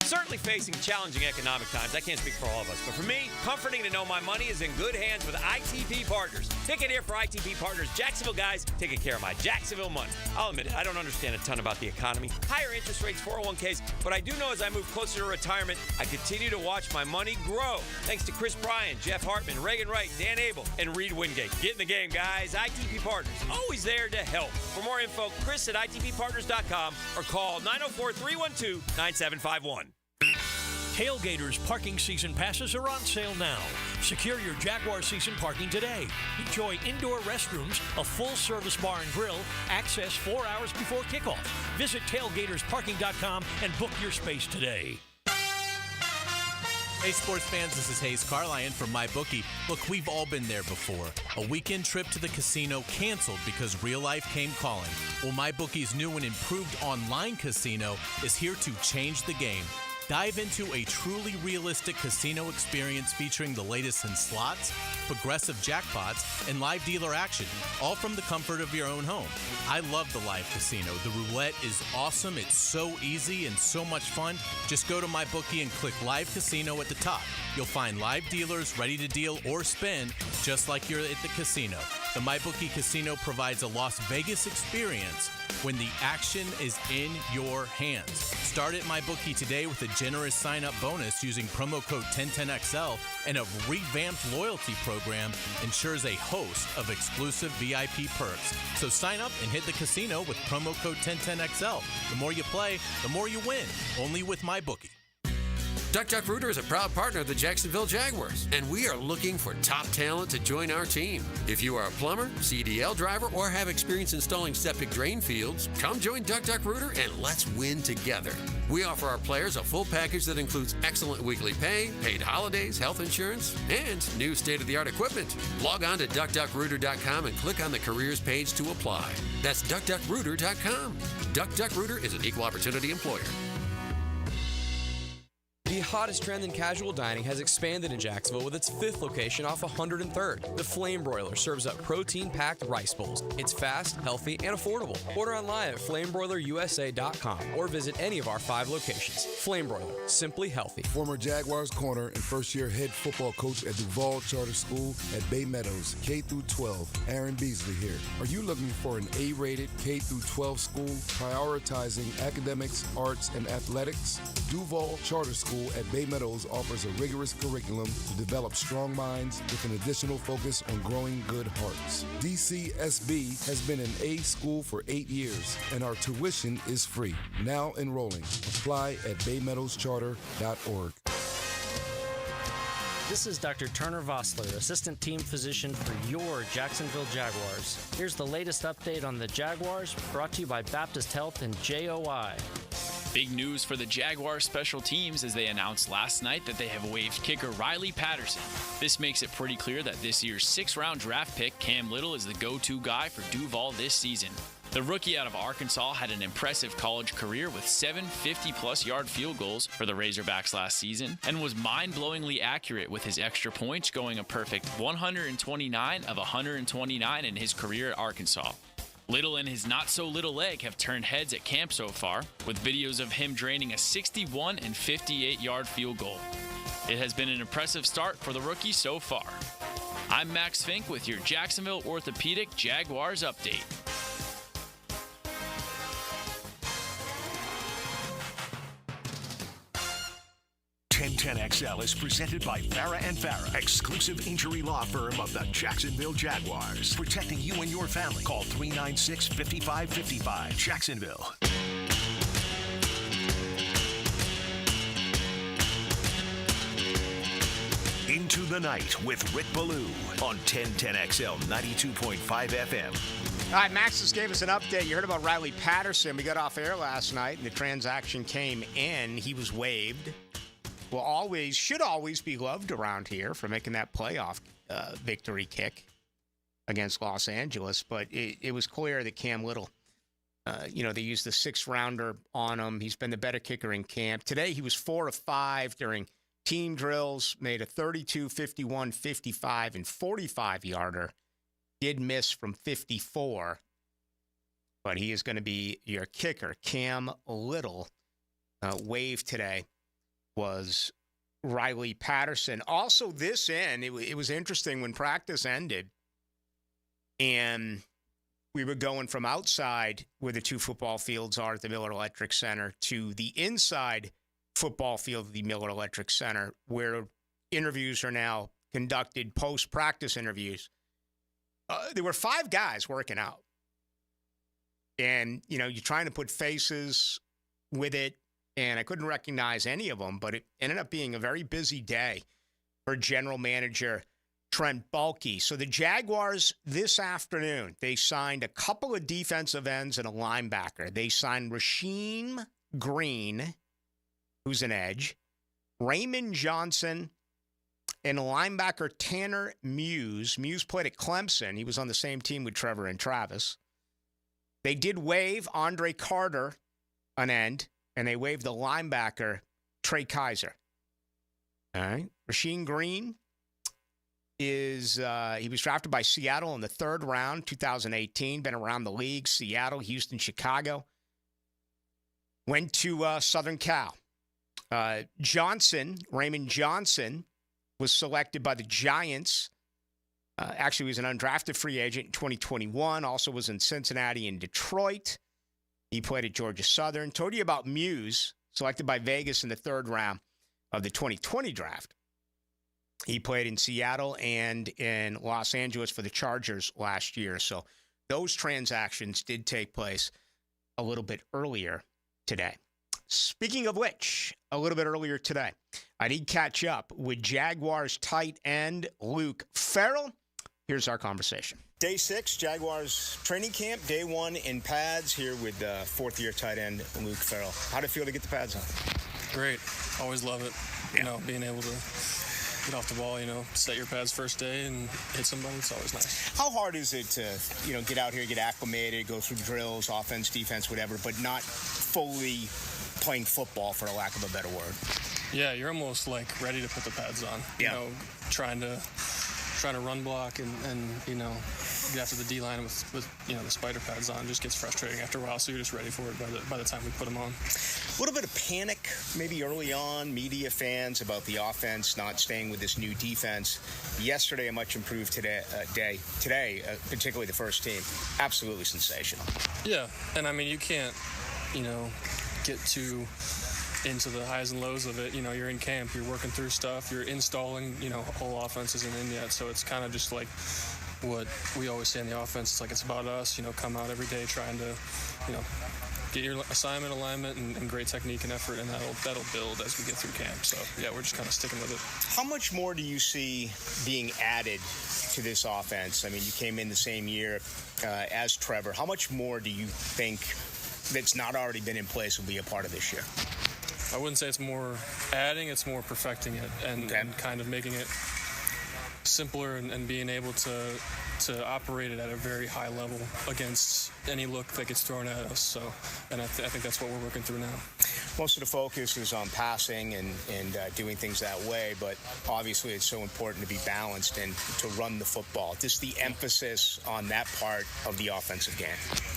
Certainly facing challenging economic times. I can't speak for all of us, but for me, comforting to know my money is in good hands with ITP Partners. Ticket here for ITP Partners. Jacksonville guys taking care of my Jacksonville money. I'll admit it, I don't understand a ton about the economy, higher interest rates, 401ks, but I do know as I move closer to retirement, I continue to watch my money grow. Thanks to Chris Bryan, Jeff Hartman, Reagan Wright, Dan Abel, and Reed Wingate. Get in the game, guys. ITP Partners, always there to help. For more info, Chris at ITPPartners.com or call 904-312-9751. Tailgaters parking season passes are on sale now. Secure your Jaguar season parking today. Enjoy indoor restrooms, a full-service bar and grill, access 4 hours before kickoff. Visit tailgatorsparking.com and book your space today. Hey, sports fans, this is Hayes Carlyon from MyBookie. Look, we've all been there before. A weekend trip to the casino canceled because real life came calling. Well, MyBookie's new and improved online casino is here to change the game. Dive into a truly realistic casino experience featuring the latest in slots, progressive jackpots, and live dealer action, all from the comfort of your own home. I love the live casino. The roulette is awesome. It's so easy and so much fun. Just go to MyBookie and click Live Casino at the top. You'll find live dealers ready to deal or spin just like you're at the casino. The MyBookie Casino provides a Las Vegas experience when the action is in your hands. Start at MyBookie today with a generous sign-up bonus using promo code 1010XL, and a revamped loyalty program ensures a host of exclusive VIP perks. So sign up and hit the casino with promo code 1010XL. The more you play, the more you win. Only with MyBookie. Duck Duck Rooter is a proud partner of the Jacksonville Jaguars, and we are looking for top talent to join our team. If you are a plumber, CDL driver, or have experience installing septic drain fields, come join Duck Duck Rooter and let's win together. We offer our players a full package that includes excellent weekly pay, paid holidays, health insurance, and new state-of-the-art equipment. Log on to DuckDuckRooter.com and click on the careers page to apply. That's DuckDuckRooter.com. Duck Duck Rooter is an equal opportunity employer. The hottest trend in casual dining has expanded in Jacksonville with its 5th location off 103rd. The Flame Broiler serves up protein-packed rice bowls. It's fast, healthy, and affordable. Order online at flamebroilerusa.com or visit any of our 5 locations. Flame Broiler, simply healthy. Former Jaguars corner and first-year head football coach at Duval Charter School at Bay Meadows, K-12, Aaron Beasley here. Are you looking for an A-rated K-12 school prioritizing academics, arts, and athletics? Duval Charter School at Bay Meadows offers a rigorous curriculum to develop strong minds with an additional focus on growing good hearts. DCSB has been an A school for 8 years, and our tuition is free. Now enrolling. Apply at baymeadowscharter.org. This is Dr. Turner Vossler, Assistant Team Physician for your Jacksonville Jaguars. Here's the latest update on the Jaguars, brought to you by Baptist Health and JOI. Big news for the Jaguars special teams as they announced last night that they have waived kicker Riley Patterson. This makes it pretty clear that this year's 6th-round draft pick, Cam Little, is the go-to guy for Duval this season. The rookie out of Arkansas had an impressive college career with 7 50-plus yard field goals for the Razorbacks last season and was mind-blowingly accurate with his extra points, going a perfect 129 of 129 in his career at Arkansas. Little and his not-so-little leg have turned heads at camp so far, with videos of him draining a 61 and 58-yard field goal. It has been an impressive start for the rookie so far. I'm Max Fink with your Jacksonville Orthopedic Jaguars update. XL is presented by Farah & Farah, exclusive injury law firm of the Jacksonville Jaguars. Protecting you and your family. Call 396-5555. Jacksonville. Into the Night with Rick Ballou on 1010XL 92.5 FM. All right, Max just gave us an update. You heard about Riley Patterson. We got off air last night, and the transaction came in. He was waived. Should always be loved around here for making that playoff victory kick against Los Angeles. But it was clear that Cam Little, they used the 6th-rounder on him. He's been the better kicker in camp. Today he was 4 of 5 during team drills, made a 32, 51, 55, and 45-yarder. Did miss from 54, but he is going to be your kicker. Cam Little waived today. was Riley Patterson. Also, this end, it was interesting when practice ended, and we were going from outside where the two football fields are at the Miller Electric Center to the inside football field of the Miller Electric Center, where interviews are now conducted, post-practice interviews. There were 5 guys working out. And, you're trying to put faces with it, and I couldn't recognize any of them, but it ended up being a very busy day for general manager Trent Baalke. So the Jaguars this afternoon, they signed a couple of defensive ends and a linebacker. They signed Rasheem Green, who's an edge, Raymond Johnson, and linebacker Tanner Muse. Muse played at Clemson. He was on the same team with Trevor and Travis. They did waive Andre Carter, an end, and they waived the linebacker Trey Kaiser. All right. Rasheem Green he was drafted by Seattle in the 3rd round, 2018, been around the league, Seattle, Houston, Chicago. Went to Southern Cal. Raymond Johnson, was selected by the Giants. Actually, was an undrafted free agent in 2021. Also was in Cincinnati and Detroit. He played at Georgia Southern. Told you about Muse, selected by Vegas in the 3rd round of the 2020 draft. He played in Seattle and in Los Angeles for the Chargers last year. So those transactions did take place a little bit earlier today. Speaking of which, a little bit earlier today, I did catch up with Jaguars tight end Luke Farrell. Here's our conversation. Day 6, Jaguars training camp. Day 1 in pads here with 4th-year tight end Luke Farrell. How'd it feel to get the pads on? Great. Always love it. Being able to get off the ball, set your pads first day and hit somebody. It's always nice. How hard is it to, get out here, get acclimated, go through drills, offense, defense, whatever, but not fully playing football, for a lack of a better word? Yeah, you're almost like ready to put the pads on. Trying to run block and get after the D-line with the spider pads on just gets frustrating after a while, so you're just ready for it by the time we put them on. A little bit of panic maybe early on, media fans, about the offense not staying with this new defense. Yesterday, a much improved today, particularly the first team, absolutely sensational. Yeah, and you can't, get too into the highs and lows of it. You're in camp, you're working through stuff, you're installing, whole offense isn't in yet, so it's kind of just like what we always say in the offense. It's like it's about us, come out every day trying to, get your assignment, alignment, and great technique and effort, and that'll build as we get through camp. So, yeah, we're just kind of sticking with it. How much more do you see being added to this offense? You came in the same year as Trevor. How much more do you think that's not already been in place will be a part of this year? I wouldn't say it's more adding, it's more perfecting it and kind of making it simpler and being able to operate it at a very high level against any look that gets thrown at us. So, and I think that's what we're working through now. Most of the focus is on passing and doing things that way, but obviously it's so important to be balanced and to run the football. Just the emphasis on that part of the offensive game.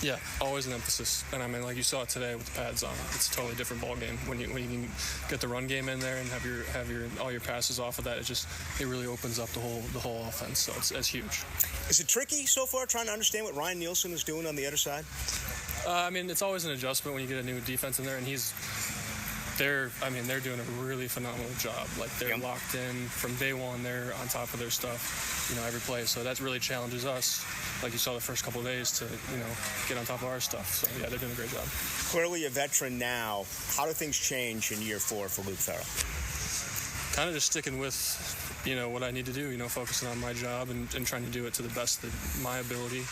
Yeah, always an emphasis. And like you saw it today with the pads on, it's a totally different ball game when you can get the run game in there and have your all your passes off of that. It really opens up the whole offense. So it's huge. Is it tricky so far trying to understand what Ryan Nielsen is doing on the other side? It's always an adjustment when you get a new defense in there, and they're doing a really phenomenal job. Like, they're locked in from day one. They're on top of their stuff, every play. So that really challenges us, like you saw the first couple of days, to, get on top of our stuff. So, yeah, they're doing a great job. Clearly a veteran now. How do things change in year 4 for Luke Farrell? Kind of just sticking with, what I need to do, focusing on my job and trying to do it to the best of my ability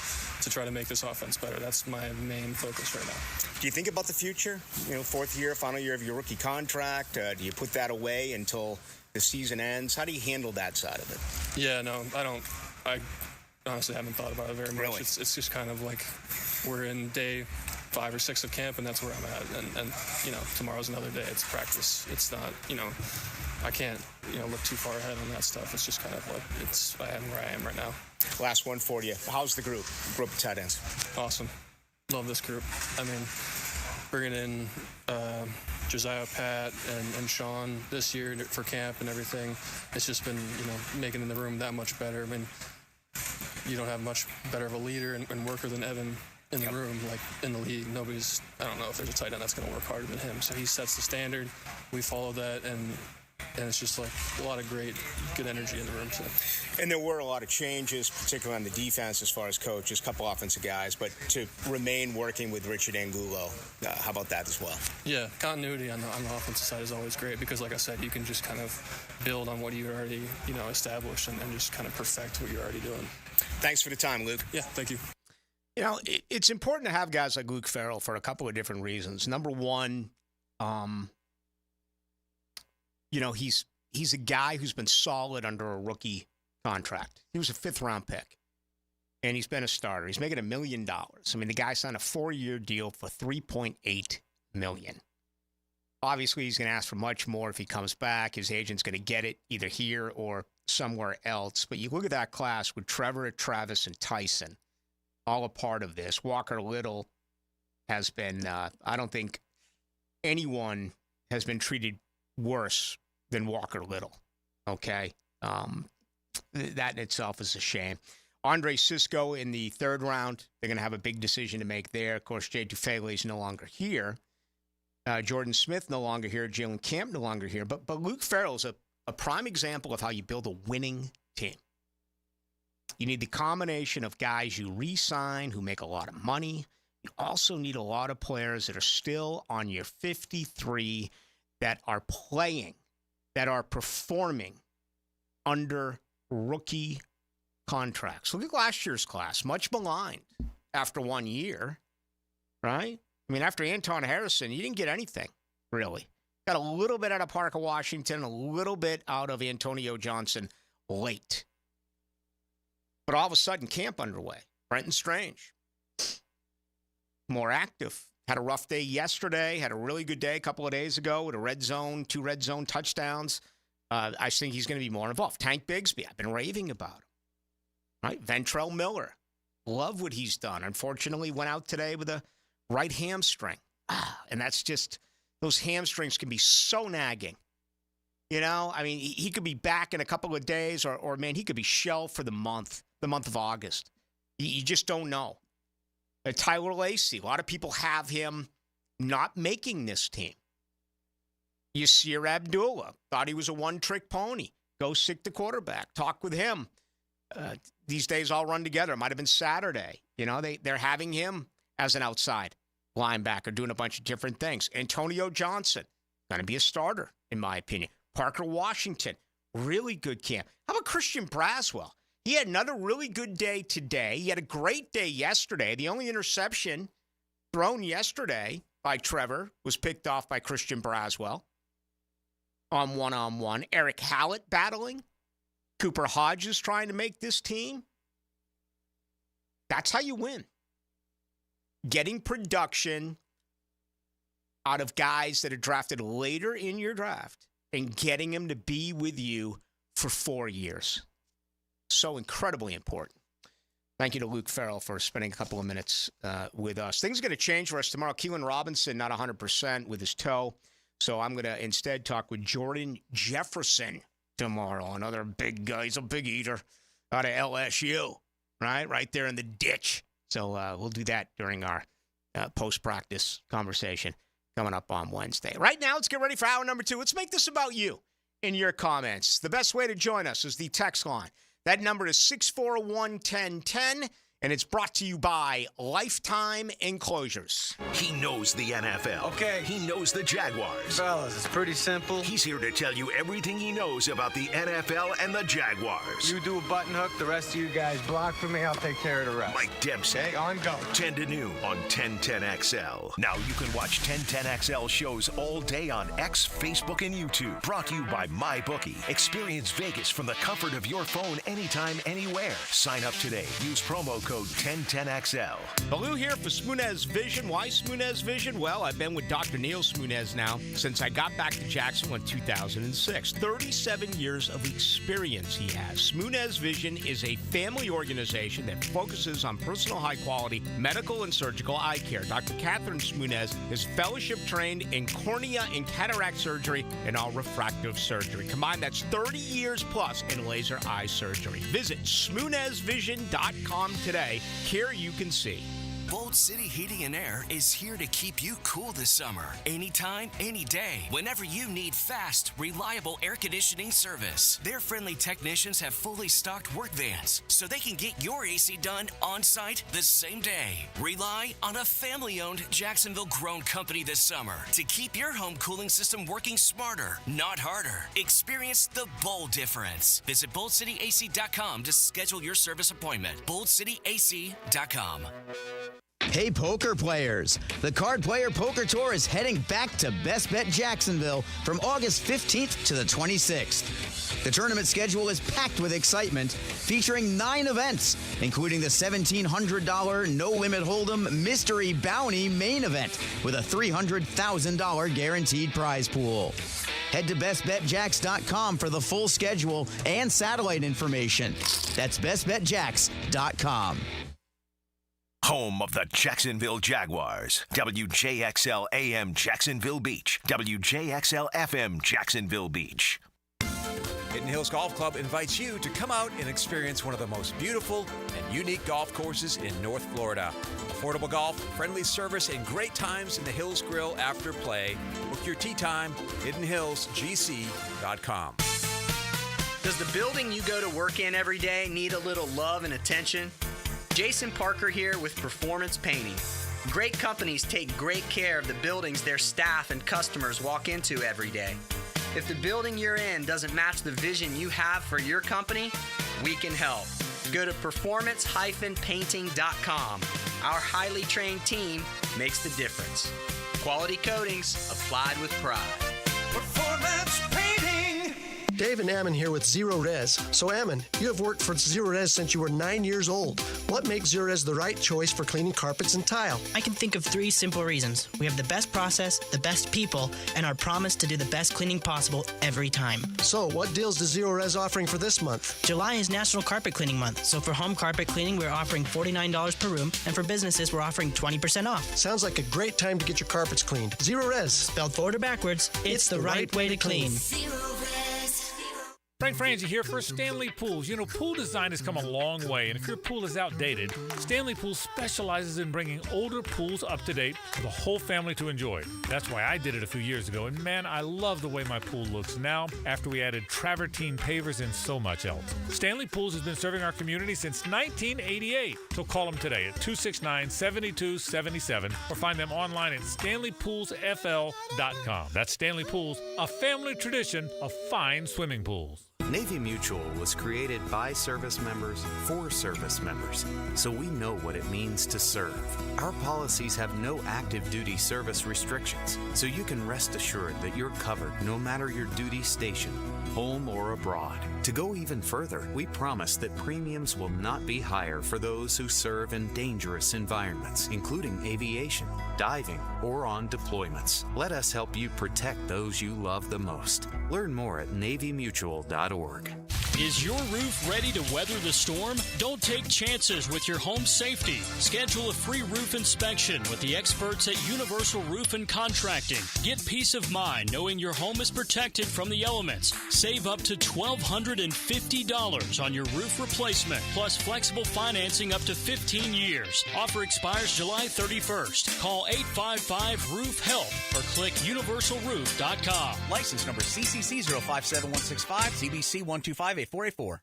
to try to make this offense better. That's my main focus right now. Do you think about the future? 4th year, final year of your rookie contract. Do you put that away until the season ends? How do you handle that side of it? Yeah, no, I don't. I honestly haven't thought about it very much. Really? It's just kind of like we're in day 5 or 6 of camp, and that's where I'm at. And tomorrow's another day. It's practice. It's not, I can't, look too far ahead on that stuff. It's just kind of like I am where I am right now. Last one for you. How's the group of tight ends? Awesome. Love this group. Bringing in Josiah, Pat, and Sean this year for camp and everything. It's just been, making in the room that much better. I mean, you don't have much better of a leader and worker than Evan in the room, like in the league. I don't know if there's a tight end that's going to work harder than him. So he sets the standard. We follow that, and it's just like a lot of good energy in the room. So. And there were a lot of changes, particularly on the defense as far as coaches, a couple offensive guys, but to remain working with Richard Angulo, how about that as well? Yeah, continuity on the offensive side is always great because, like I said, you can just kind of build on what you already, established and just kind of perfect what you're already doing. Thanks for the time, Luke. Yeah, thank you. It's important to have guys like Luke Farrell for a couple of different reasons. Number one, he's a guy who's been solid under a rookie contract. He was a 5th-round pick, and he's been a starter. He's making $1 million. I mean, the guy signed a 4-year deal for $3.8 million. Obviously, he's going to ask for much more if he comes back. His agent's going to get it either here or somewhere else. But you look at that class with Trevor, Travis, and Tyson, all a part of this. Walker Little has been, I don't think anyone has been treated worse than Walker Little, okay? That in itself is a shame. Andre Cisco in the 3rd round, they're going to have a big decision to make there. Of course, Jay Tufele is no longer here. Jordan Smith no longer here. Jalen Camp no longer here. But Luke Farrell is a prime example of how you build a winning team. You need the combination of guys you re-sign who make a lot of money. You also need a lot of players that are still on your 53 that are playing, that are performing under rookie contracts. Look at last year's class, much maligned after 1 year, right? I mean, after Anton Harrison, you didn't get anything, really. Got a little bit out of Parker Washington, a little bit out of Antonio Johnson late. But all of a sudden, camp underway. Brenton Strange, more active. Had a rough day yesterday. Had a really good day a couple of days ago with 2 red zone touchdowns. I think he's going to be more involved. Tank Bigsby, I've been raving about him. Right? Ventrell Miller, love what he's done. Unfortunately, went out today with a right hamstring. And that's just, those hamstrings can be so nagging. I mean, he could be back in a couple of days, or man, he could be shelved for the month of August. You just don't know. Tyler Lacey, a lot of people have him not making this team. Yasir Abdullah, thought he was a one-trick pony. Go sick the quarterback. Talk with him. These days all run together. It might have been Saturday. They're having him as an outside linebacker doing a bunch of different things. Antonio Johnson, going to be a starter, in my opinion. Parker Washington, really good camp. How about Christian Braswell? He had another really good day today. He had a great day yesterday. The only interception thrown yesterday by Trevor was picked off by Christian Braswell on one-on-one. Eric Hallett battling. Cooper Hodges trying to make this team. That's how you win. Getting production out of guys that are drafted later in your draft and getting them to be with you for 4 years. So incredibly important. Thank you to Luke Farrell for spending a couple of minutes with us. Things are going to change for us tomorrow. Keelan Robinson, not 100% with his toe. So I'm going to instead talk with Jordan Jefferson tomorrow. Another big guy. He's a big eater out of LSU, right there in the ditch. So we'll do that during our post-practice conversation coming up on Wednesday. Right now, let's get ready for hour number 2. Let's make this about you in your comments. The best way to join us is the text line. That number is 641-1010, and it's brought to you by Lifetime Enclosures. He knows the NFL. Okay. He knows the Jaguars. Fellas, it's pretty simple. He's here to tell you everything he knows about the NFL and the Jaguars. You do a button hook, the rest of you guys block for me, I'll take care of the rest. Mike Dempsey. Okay, on go. 10 to noon on 1010XL. Now you can watch 1010XL shows all day on X, Facebook, and YouTube. Brought to you by MyBookie. Experience Vegas from the comfort of your phone anytime, anywhere. Sign up today. Use promo code code 1010XL. Ballou here for Smunez Vision. Why Smunez Vision? Well, I've been with Dr. Neil Smunez now since I got back to Jacksonville in 2006. 37 years of experience he has. Smunez Vision is a family organization that focuses on personal high-quality medical and surgical eye care. Dr. Catherine Smunez is fellowship-trained in cornea and cataract surgery and all refractive surgery. Combined, that's 30 years plus in laser eye surgery. Visit SmunezVision.com today. Care you can see. Bold City Heating and Air is here to keep you cool this summer. Anytime, any day, whenever you need fast, reliable air conditioning service. Their friendly technicians have fully stocked work vans, so they can get your AC done on site the same day. Rely on a family-owned Jacksonville-grown company this summer to keep your home cooling system working smarter, not harder. Experience the bold difference. Visit boldcityac.com to schedule your service appointment. boldcityac.com. Hey, poker players. The Card Player Poker Tour is heading back to Best Bet Jacksonville from August 15th to the 26th. The tournament schedule is packed with excitement, featuring 9 events, including the $1,700 no-limit hold'em Mystery Bounty main event with a $300,000 guaranteed prize pool. Head to bestbetjacks.com for the full schedule and satellite information. That's bestbetjacks.com. Home of the Jacksonville Jaguars. WJXL AM Jacksonville Beach. WJXL FM Jacksonville Beach. Hidden Hills Golf Club invites you to come out and experience one of the most beautiful and unique golf courses in North Florida. Affordable golf, friendly service, and great times in the Hills Grill after play. Book your tee time, hiddenhillsgc.com. Does the building you go to work in every day need a little love and attention? Jason Parker here with Performance Painting. Great companies take great care of the buildings their staff and customers walk into every day. If the building you're in doesn't match the vision you have for your company, we can help. Go to performance-painting.com. Our highly trained team makes the difference. Quality coatings applied with pride. Performance Painting. Dave and Ammon here with Zero Res. So Ammon, you have worked for Zero Res since you were 9 years old. What makes Zero Res the right choice for cleaning carpets and tile? I can think of 3 simple reasons. We have the best process, the best people, and our promise to do the best cleaning possible every time. So what deals does Zero Res offering for this month? July is National Carpet Cleaning Month, so for home carpet cleaning, we're offering $49 per room, and for businesses, we're offering 20% off. Sounds like a great time to get your carpets cleaned. Zero Res. Spelled forward or backwards, it's the right way to clean. Frank Franzi here for Stanley Pools. You know, pool design has come a long way, and if your pool is outdated, Stanley Pools specializes in bringing older pools up to date for the whole family to enjoy. That's why I did it a few years ago, and man, I love the way my pool looks now after we added travertine pavers and so much else. Stanley Pools has been serving our community since 1988, so call them today at 269-7277 or find them online at stanleypoolsfl.com. That's Stanley Pools, a family tradition of fine swimming pools. Navy Mutual was created by service members for service members, so we know what it means to serve. Our policies have no active duty service restrictions, so you can rest assured that you're covered no matter your duty station, home or abroad. To go even further, we promise that premiums will not be higher for those who serve in dangerous environments, including aviation, diving, or on deployments. Let us help you protect those you love the most. Learn more at NavyMutual.org. Is your roof ready to weather the storm? Don't take chances with your home safety. Schedule a free roof inspection with the experts at Universal Roof and Contracting. Get peace of mind knowing your home is protected from the elements. Save up to $1,250 on your roof replacement, plus flexible financing up to 15 years. Offer expires July 31st. Call 855-ROOF-HELP or click universalroof.com. License number CCC 057165, CBC 1258. 484.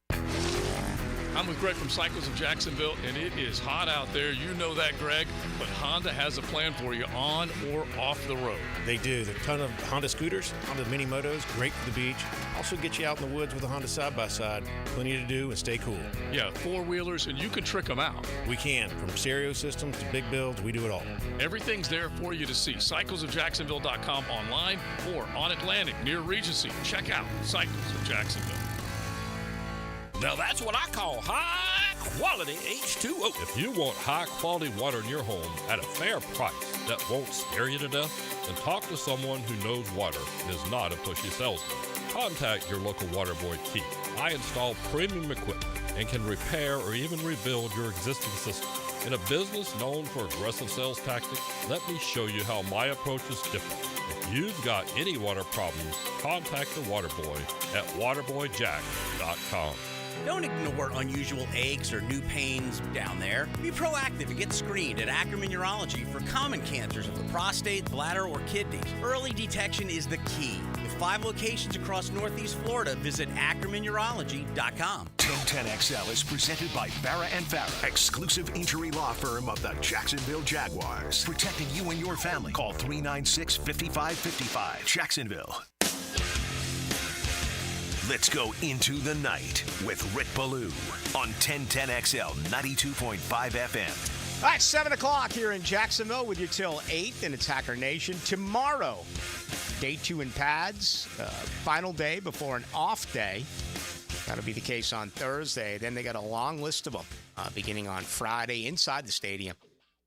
I'm with Greg from Cycles of Jacksonville, and it is hot out there. You know that, Greg, but Honda has a plan for you on or off the road. They do. There's a ton of Honda scooters, Honda mini motos, great for the beach. Also get you out in the woods with a Honda side-by-side. Plenty to do and stay cool. Yeah, four-wheelers, and you can trick them out. We can. From stereo systems to big builds, we do it all. Everything's there for you to see. CyclesofJacksonville.com online or on Atlantic near Regency. Check out Cycles of Jacksonville. Now that's what I call high quality H2O. If you want high-quality water in your home at a fair price that won't scare you to death, then talk to someone who knows water and is not a pushy salesman. Contact your local water boy, Keith. I install premium equipment and can repair or even rebuild your existing system. In a business known for aggressive sales tactics, let me show you how my approach is different. If you've got any water problems, contact the water boy at waterboyjack.com. Don't ignore unusual aches or new pains down there. Be proactive and get screened at Ackerman Urology for common cancers of the prostate, bladder, or kidneys. Early detection is the key. With 5 locations across Northeast Florida, visit AckermanUrology.com. 1010XL is presented by Farah & Farah, exclusive injury law firm of the Jacksonville Jaguars. Protecting you and your family. Call 396-5555. Jacksonville. Let's go into the night with Rick Ballou on 1010XL 92.5 FM. All right, 7 o'clock here in Jacksonville with you till 8 in Attacker Nation. Tomorrow, day 2 in pads, final day before an off day. That'll be the case on Thursday. Then they got a long list of them beginning on Friday inside the stadium,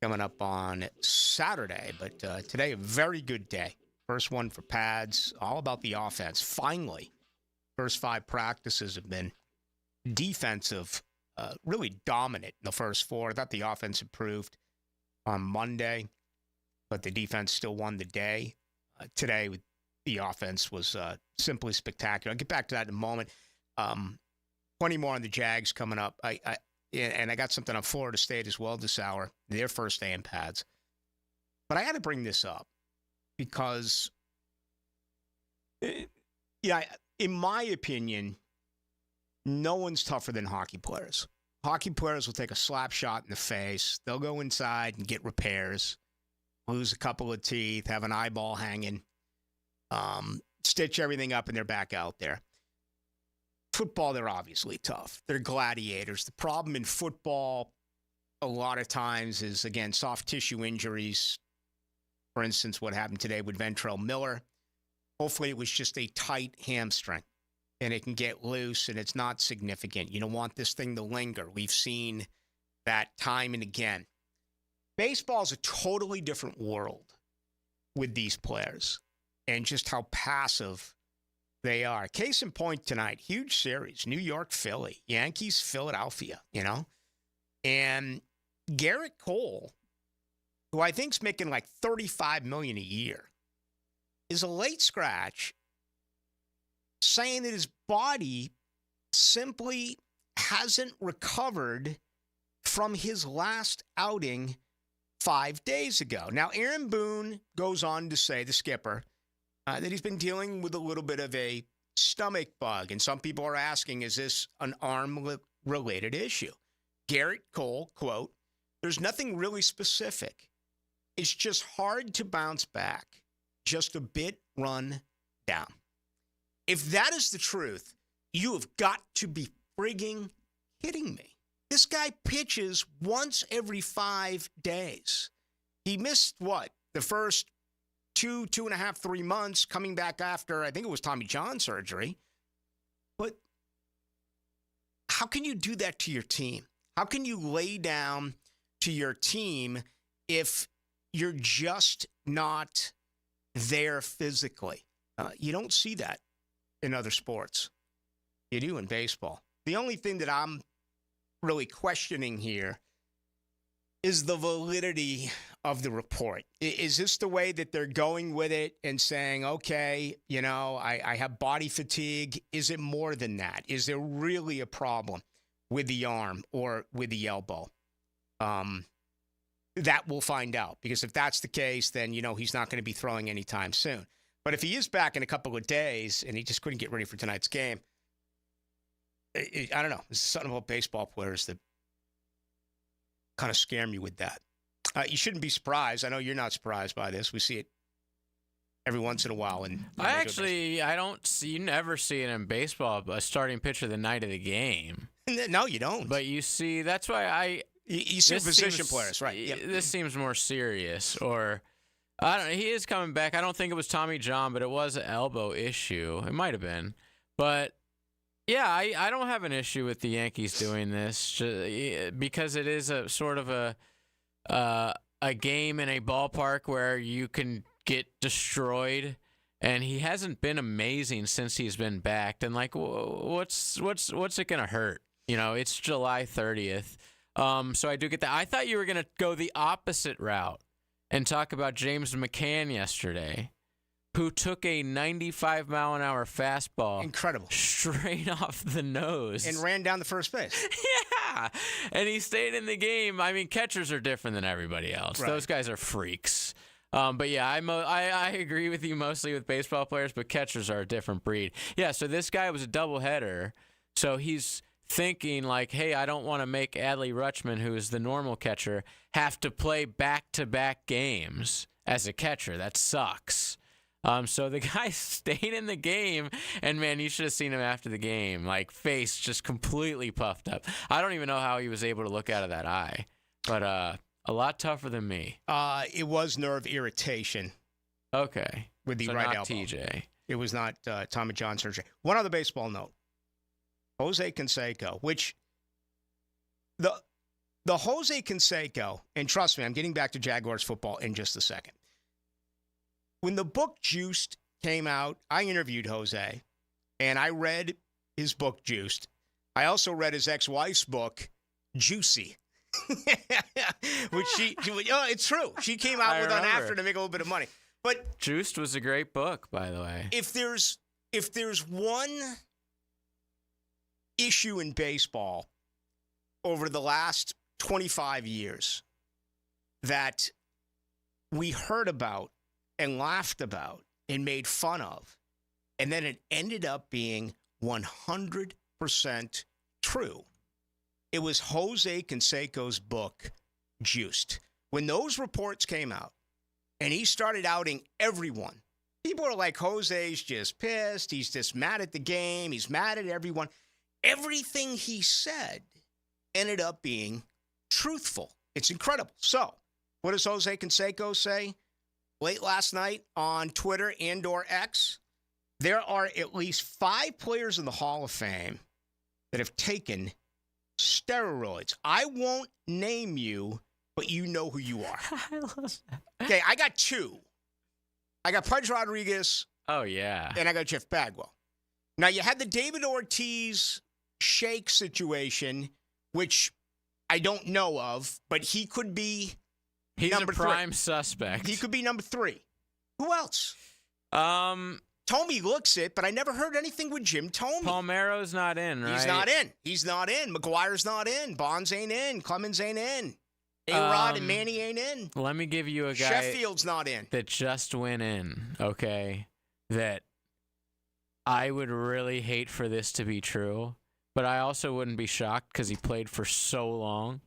coming up on Saturday. But today, a very good day. First one for pads, all about the offense. Finally. First 5 practices have been defensive, really dominant in the first 4. I thought the offense improved on Monday, but the defense still won the day. Today, the offense was simply spectacular. I'll get back to that in a moment. Plenty more on the Jags coming up. And I got something on Florida State as well this hour, their first day in pads. But I got to bring this up because, in my opinion, no one's tougher than hockey players. Hockey players will take a slap shot in the face. They'll go inside and get repairs, lose a couple of teeth, have an eyeball hanging, stitch everything up, and they're back out there. Football, they're obviously tough. They're gladiators. The problem in football a lot of times is, again, soft tissue injuries. For instance, what happened today with Ventrell Miller. Hopefully it was just a tight hamstring and it can get loose and it's not significant. You don't want this thing to linger. We've seen that time and again. Baseball is a totally different world with these players and just how passive they are. Case in point tonight, huge series, New York, Philly, Yankees, Philadelphia, and Garrett Cole, who I think is making like $35 million a year, is a late scratch, saying that his body simply hasn't recovered from his last outing 5 days ago. Now, Aaron Boone goes on to say, the skipper, that he's been dealing with a little bit of a stomach bug. And some people are asking, is this an arm-related issue? Garrett Cole, quote, "There's nothing really specific. It's just hard to bounce back. Just a bit run down." If that is the truth, you have got to be frigging kidding me. This guy pitches once every 5 days. He missed, the first 2.5, 3 months coming back after, I think it was Tommy John surgery. But how can you do that to your team? How can you lay down to your team if you're just not there physically? You don't see that in other sports. You do in baseball. The only thing that I'm really questioning here is the validity of the report. Is this the way that they're going with it and saying, okay, I have body fatigue? Is it more than that? Is there really a problem with the arm or with the elbow? That we'll find out, because if that's the case, then, he's not going to be throwing anytime soon. But if he is back in a couple of days and he just couldn't get ready for tonight's game, I don't know. There's something about baseball players that kind of scare me with that. You shouldn't be surprised. I know you're not surprised by this. We see it every once in a while. And you never see it in baseball, a starting pitcher the night of the game. No, you don't. But you see, that's why You see position players, right? Yep. This seems more serious, or I don't know. He is coming back. I don't think it was Tommy John, but it was an elbow issue. It might have been, but Yeah, I don't have an issue with the Yankees doing this because it is a sort of a game in a ballpark where you can get destroyed, and he hasn't been amazing since he's been back. And like, what's it gonna hurt? It's July 30th. So I do get that. I thought you were gonna go the opposite route and talk about James McCann yesterday, who took a 95-mile-an-hour fastball. Incredible. Straight off the nose. And ran down the first base. Yeah. And he stayed in the game. I mean, catchers are different than everybody else. Right. Those guys are freaks. But yeah, I agree with you mostly with baseball players, but catchers are a different breed. Yeah, so this guy was a doubleheader. So he's thinking like, hey, I don't want to make Adley Rutschman, who is the normal catcher, have to play back-to-back games as a catcher. That sucks. So the guy stayed in the game, and man, you should have seen him after the game, like face just completely puffed up. I don't even know how he was able to look out of that eye, but a lot tougher than me. It was nerve irritation. Okay. With the so right not elbow. TJ. It was not Tommy John surgery. One other baseball note. Jose Canseco, which the Jose Canseco, and trust me, I'm getting back to Jaguars football in just a second. When the book Juiced came out, I interviewed Jose, and I read his book Juiced. I also read his ex-wife's book, Juicy. Which it's true. She came out with one after to make a little bit of money. But Juiced was a great book, by the way. If there's one issue in baseball over the last 25 years that we heard about and laughed about and made fun of, and then it ended up being 100% true, it was Jose Canseco's book, Juiced. When those reports came out and he started outing everyone, people are like, Jose's just pissed. He's just mad at the game. He's mad at everyone. Everything he said ended up being truthful. It's incredible. So, what does Jose Canseco say? Late last night on Twitter and/or X, there are at least 5 players in the Hall of Fame that have taken steroids. I won't name you, but you know who you are. I love that. Okay, I got 2. I got Pudge Rodriguez. Oh, yeah. And I got Jeff Bagwell. Now, you had the David Ortiz shake situation, which I don't know of, but he could be He's number a prime 3. suspect. He could be number 3. Who else? Tomey looks it, but I never heard anything with Jim Tomey. Palmeiro's not in, right? He's not in. McGuire's not in. Bonds ain't in. Clemens ain't in. A-Rod and Manny ain't in. Let me give you a guy Sheffield's not in. that just went in, okay, that I would really hate for this to be true, but I also wouldn't be shocked because he played for so long.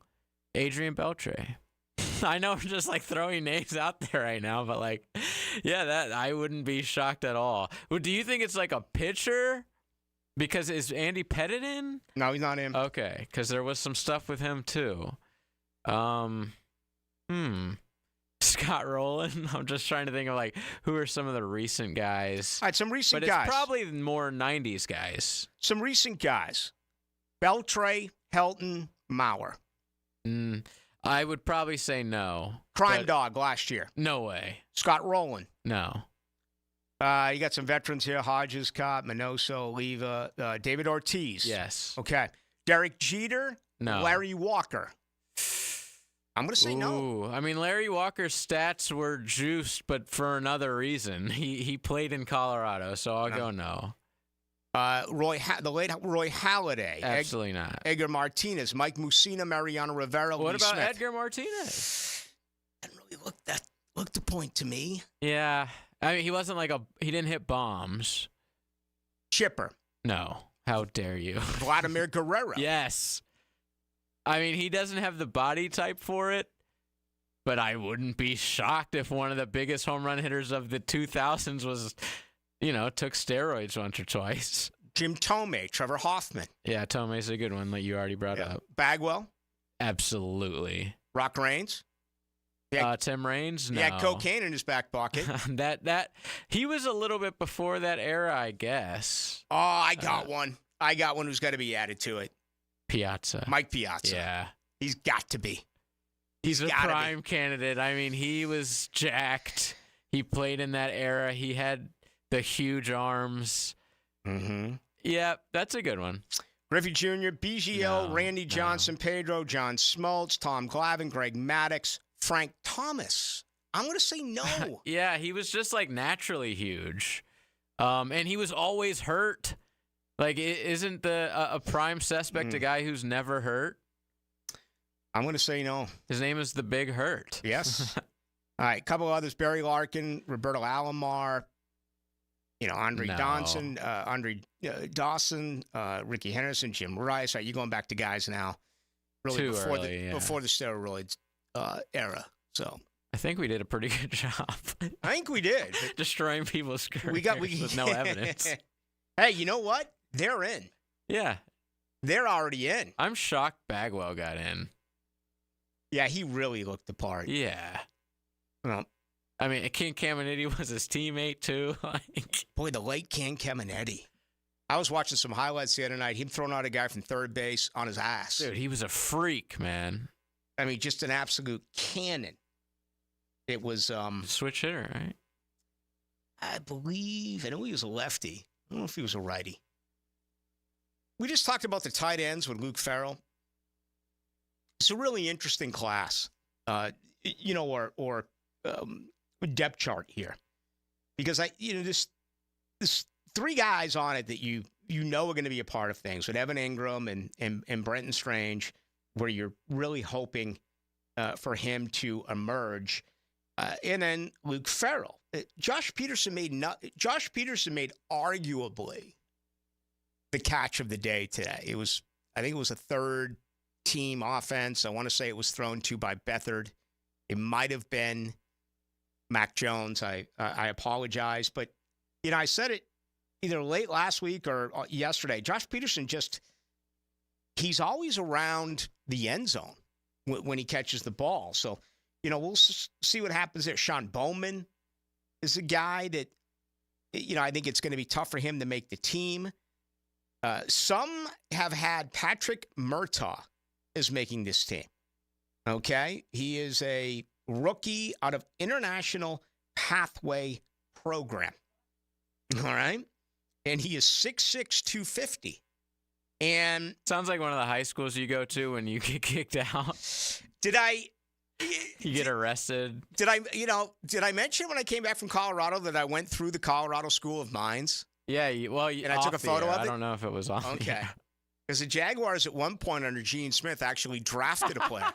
Adrian Beltre. I know I'm just like throwing names out there right now, but like, yeah, that I wouldn't be shocked at all. Well, do you think it's like a pitcher? Because is Andy Pettit in? No, he's not in. Okay, because there was some stuff with him too. Scott Rowland. I'm just trying to think of like who are some of the recent guys. All right, some recent but guys. It's probably more 90s guys. Some recent guys. Beltre, Helton, Mauer. I would probably say no. Crime Dog last year. No way. Scott Rowland. No. You got some veterans here. Hodges, Cobb, Minoso, Oliva, David Ortiz. Yes. Okay. Derek Jeter. No. Larry Walker. I'm going to say no. Ooh, I mean, Larry Walker's stats were juiced, but for another reason. He played in Colorado, so I'll go no. The late Roy Halladay. Absolutely not. Edgar Martinez, Mike Mussina, Mariano Rivera, What Lee about Smith. Edgar Martinez? Didn't really look the point to me. Yeah. I mean, he wasn't like he didn't hit bombs. Chipper. No. How dare you? Vladimir Guerrero. Yes. I mean, he doesn't have the body type for it, but I wouldn't be shocked if one of the biggest home run hitters of the 2000s was, took steroids once or twice. Jim Tomei, Trevor Hoffman. Yeah, Tomei's a good one that you already brought up. Bagwell. Absolutely. Rock Raines. Tim Raines? No. He had cocaine in his back pocket. He was a little bit before that era, I guess. Oh, I got one. I got one who's got to be added to it. Piazza. Mike Piazza. Yeah. He's got to be. He's a prime candidate. I mean, he was jacked. He played in that era. He had the huge arms. Mm-hmm. Yeah, that's a good one. Griffey Jr., BGL, Randy Johnson, Pedro, John Smoltz, Tom Glavine, Greg Maddox, Frank Thomas. I'm going to say no. Yeah, he was just like naturally huge. And he was always hurt. Like, isn't a prime suspect a guy who's never hurt? I'm going to say no. His name is the Big Hurt. Yes. All right, a couple others. Barry Larkin, Roberto Alomar, Andre Dawson, Ricky Henderson, Jim Rice. All right, you're going back to guys now. Really Too before early, before the steroids era. So I think we did a pretty good job. I think we did. Destroying people's careers with no evidence. Hey, you know what? They're in. Yeah. They're already in. I'm shocked Bagwell got in. Yeah, he really looked the part. Yeah. Well, I mean, Ken Caminiti was his teammate, too. Boy, the late Ken Caminiti. I was watching some highlights the other night. Him throwing out a guy from third base on his ass. Dude, he was a freak, man. I mean, just an absolute cannon. It was... switch hitter, right? I know he was a lefty. I don't know if he was a righty. We just talked about the tight ends with Luke Farrell. It's a really interesting class, or depth chart here, because this three guys on it that you are going to be a part of things with Evan Ingram and Brenton Strange, where you're really hoping for him to emerge, and then Luke Farrell. Josh Peterson made arguably the catch of the day today. I think it was a third team offense. I want to say it was thrown to by Beathard. It might have been Mac Jones. I apologize, but I said it either late last week or yesterday. Josh Peterson he's always around the end zone when he catches the ball. So, we'll see what happens there. Sean Bowman is a guy that, I think it's going to be tough for him to make the team. Some have had Patrick Murtaugh is making this team. Okay? He is a rookie out of International Pathway Program. All right? And he is 6'6", 250. And sounds like one of the high schools you go to when you get kicked out. You get arrested. Did I mention when I came back from Colorado that I went through the Colorado School of Mines? Yeah, and I took a photo of it? I don't know if it was on. Okay. Because the Jaguars at one point under Gene Smith actually drafted a player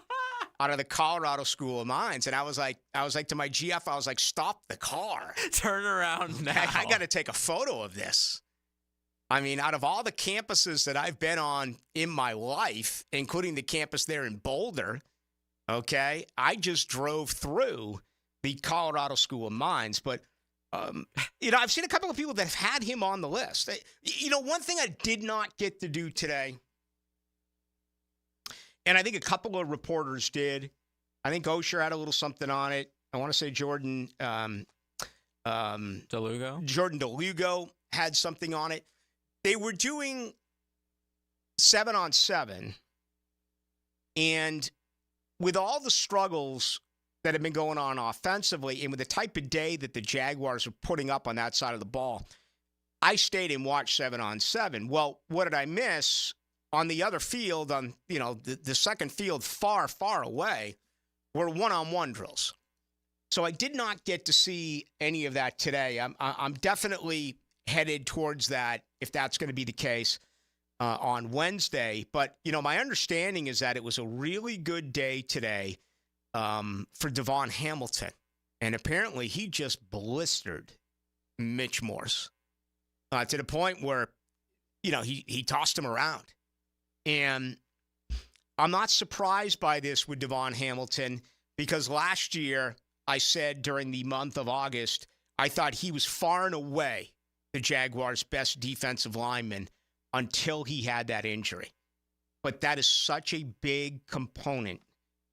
out of the Colorado School of Mines. And I was like to my GF, I was like, stop the car. Turn around now. I got to take a photo of this. I mean, out of all the campuses that I've been on in my life, including the campus there in Boulder, okay, I just drove through the Colorado School of Mines. But, I've seen a couple of people that have had him on the list. One thing I did not get to do today, and I think a couple of reporters did. I think Osher had a little something on it. I want to say Jordan DeLugo. Jordan DeLugo had something on it. They were doing 7-on-7, and with all the struggles that have been going on offensively and with the type of day that the Jaguars are putting up on that side of the ball, I stayed and watched 7-on-7. Well, what did I miss? On the other field, on the second field far, far away, were one-on-one drills. So I did not get to see any of that today. I'm definitely headed towards that, if that's going to be the case, on Wednesday. But, my understanding is that it was a really good day today for Devon Hamilton. And apparently he just blistered Mitch Morse to the point where, he tossed him around. And I'm not surprised by this with Devon Hamilton, because last year I said during the month of August, I thought he was far and away the Jaguars' best defensive lineman until he had that injury. But that is such a big component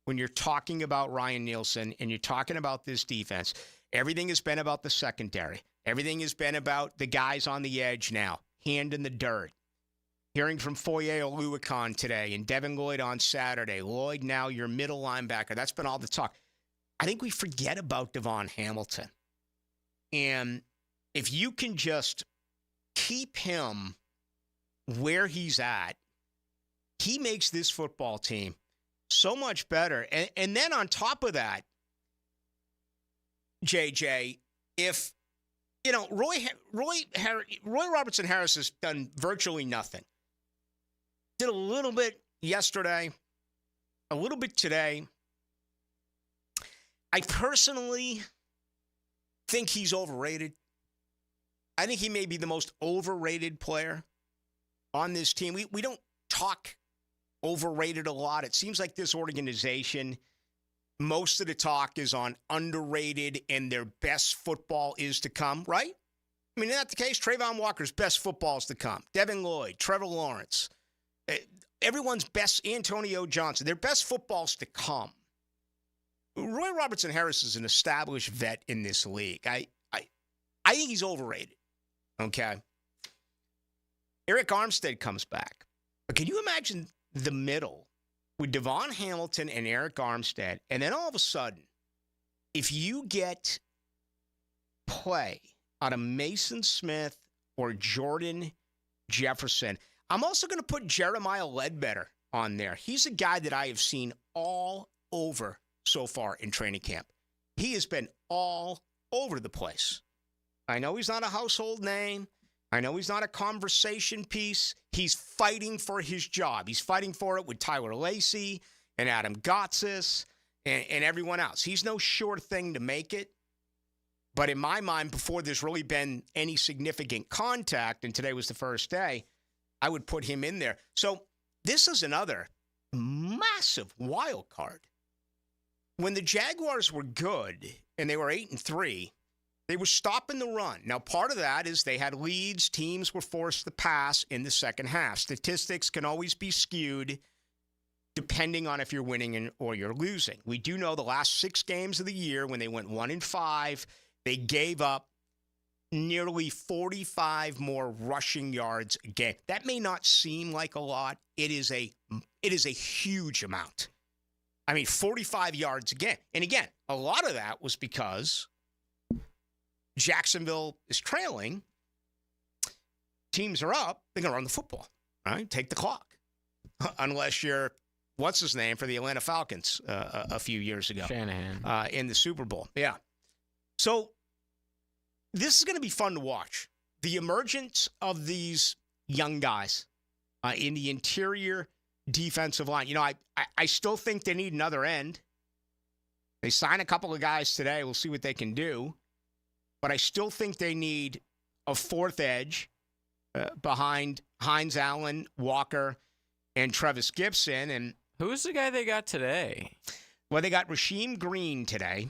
when you're talking about Ryan Nielsen and you're talking about this defense. Everything has been about the secondary. Everything has been about the guys on the edge now, hand in the dirt. Hearing from Foye Oluokun today and Devin Lloyd on Saturday. Lloyd now your middle linebacker. That's been all the talk. I think we forget about Devon Hamilton. And if you can just keep him where he's at, he makes this football team so much better. And then on top of that, JJ, if, Roy Robertson Harris has done virtually nothing. Did a little bit yesterday, a little bit today. I personally think he's overrated. I think he may be the most overrated player on this team. We don't talk overrated a lot. It seems like this organization, most of the talk is on underrated and their best football is to come, right? I mean, isn't that the case? Trayvon Walker's best football is to come. Devin Lloyd, Trevor Lawrence, everyone's best, Antonio Johnson, their best football's to come. Roy Robertson Harris is an established vet in this league. I think he's overrated. Okay. Eric Armstead comes back. But can you imagine the middle with Devon Hamilton and Eric Armstead, and then all of a sudden, if you get play out of Mason Smith or Jordan Jefferson, I'm also going to put Jeremiah Ledbetter on there. He's a guy that I have seen all over so far in training camp. He has been all over the place. I know he's not a household name. I know he's not a conversation piece. He's fighting for his job. He's fighting for it with Tyler Lacey and Adam Gotsis and everyone else. He's no sure thing to make it. But in my mind, before there's really been any significant contact, and today was the first day, I would put him in there. So this is another massive wild card. When the Jaguars were good and they were 8-3, they were stopping the run. Now, part of that is they had leads. Teams were forced to pass in the second half. Statistics can always be skewed depending on if you're winning or you're losing. We do know the last 6 games of the year, when they went 1-5, they gave up nearly 45 more rushing yards a game. That may not seem like a lot. It is a huge amount. I mean, 45 yards a game. And again, a lot of that was because Jacksonville is trailing. Teams are up. They're going to run the football, right? Take the clock. Unless you're, what's his name, for the Atlanta Falcons a few years ago. Shanahan. In the Super Bowl. Yeah. So this is going to be fun to watch. The emergence of these young guys in the interior defensive line. I still think they need another end. They sign a couple of guys today. We'll see what they can do. But I still think they need a fourth edge behind Hines Allen, Walker, and Travis Gibson. And who's the guy they got today? Well, they got Rasheem Green today.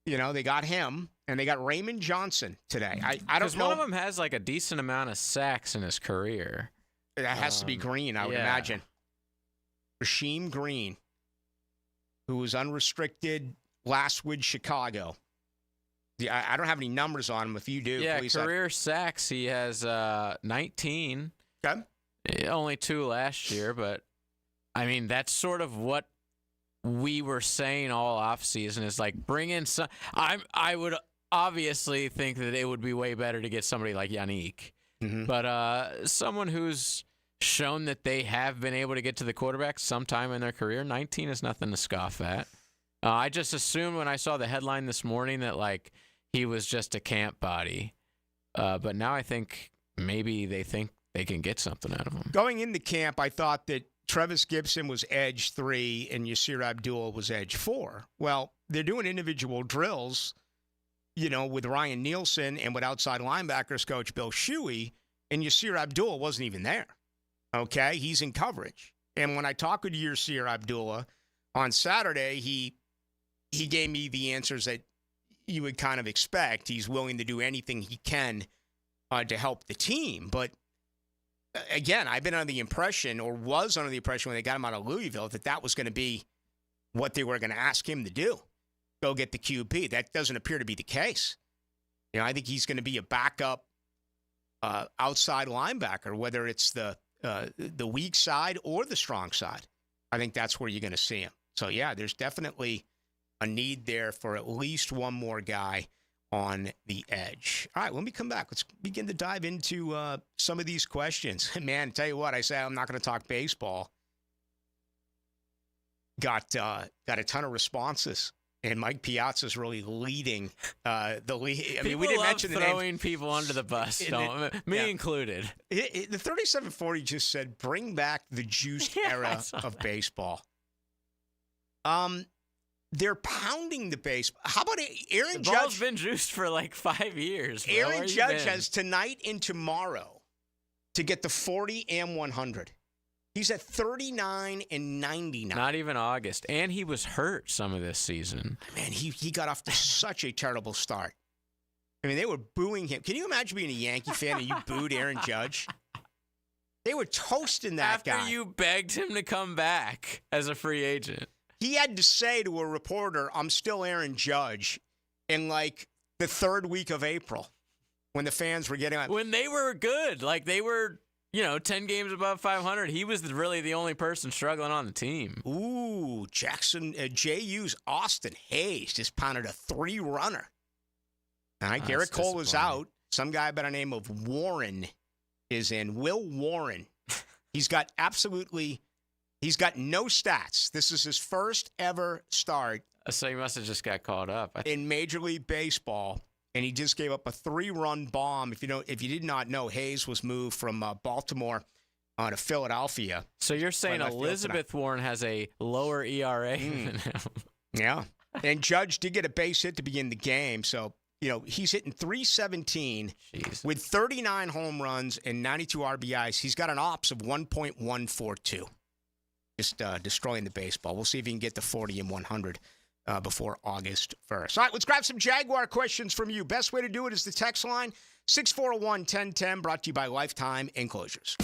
They got him, and they got Raymond Johnson today. I don't know. Because one of them has like a decent amount of sacks in his career. That has to be Green, I would imagine. Rasheem Green, who was unrestricted last with Chicago. I don't have any numbers on him. If you do, yeah, please. Career sacks, he has 19. Okay. Only 2 last year, but, I mean, that's sort of what we were saying all offseason is like bring in some. I would obviously think that it would be way better to get somebody like Yannick. Mm-hmm. But someone who's shown that they have been able to get to the quarterback sometime in their career, 19 is nothing to scoff at. I just assumed when I saw the headline this morning that, like, he was just a camp body. But now I think maybe they think they can get something out of him. Going into camp, I thought that Travis Gibson was edge 3 and Yasir Abdul was edge 4. Well, they're doing individual drills, with Ryan Nielsen and with outside linebackers coach Bill Shuey, and Yasir Abdul wasn't even there. Okay? He's in coverage. And when I talked with Yasir Abdullah on Saturday, he gave me the answers that you would kind of expect. He's willing to do anything he can to help the team. But again, I've been under the impression, or was under the impression when they got him out of Louisville, that was going to be what they were going to ask him to do. Go get the QB. That doesn't appear to be the case. I think he's going to be a backup outside linebacker, whether it's the weak side or the strong side. I think that's where you're going to see him. So, yeah, there's definitely a need there for at least one more guy on the edge. All right, when we come back, let's begin to dive into some of these questions. Man, tell you what, I say I'm not going to talk baseball. Got a ton of responses, and Mike Piazza's really leading the lead. I mean, we didn't mention the throwing people under the bus, me included. The 3740 just said, "Bring back the juiced era of baseball." They're pounding the base. How about Aaron Judge? The ball's been juiced for like 5 years. Bro. Aaron Judge has tonight and tomorrow to get the 40 and 100. He's at 39 and 99. Not even August. And he was hurt some of this season. Man, he got off to such a terrible start. I mean, they were booing him. Can you imagine being a Yankee fan and you booed Aaron Judge? They were toasting that guy. After you begged him to come back as a free agent. He had to say to a reporter, "I'm still Aaron Judge," in like the third week of April when the fans were getting on. When they were good. Like they were, 10 games above 500. He was really the only person struggling on the team. Ooh, JU's Austin Hayes just pounded a 3-runner. All right, Garrett Cole is out. Some guy by the name of Warren is in. Will Warren. He's got no stats. This is his first ever start. So he must have just got caught up in Major League Baseball, and he just gave up a 3-run bomb. If you did not know, Hayes was moved from Baltimore to Philadelphia. So you're saying Elizabeth Warren has a lower ERA than him? Yeah, and Judge did get a base hit to begin the game, so he's hitting .317 with 39 home runs and 92 RBIs. He's got an ops of 1.142. Just destroying the baseball. We'll see if he can get to 40 and 100 before August 1st. All right, let's grab some Jaguar questions from you. Best way to do it is the text line, 641-1010, brought to you by Lifetime Enclosures.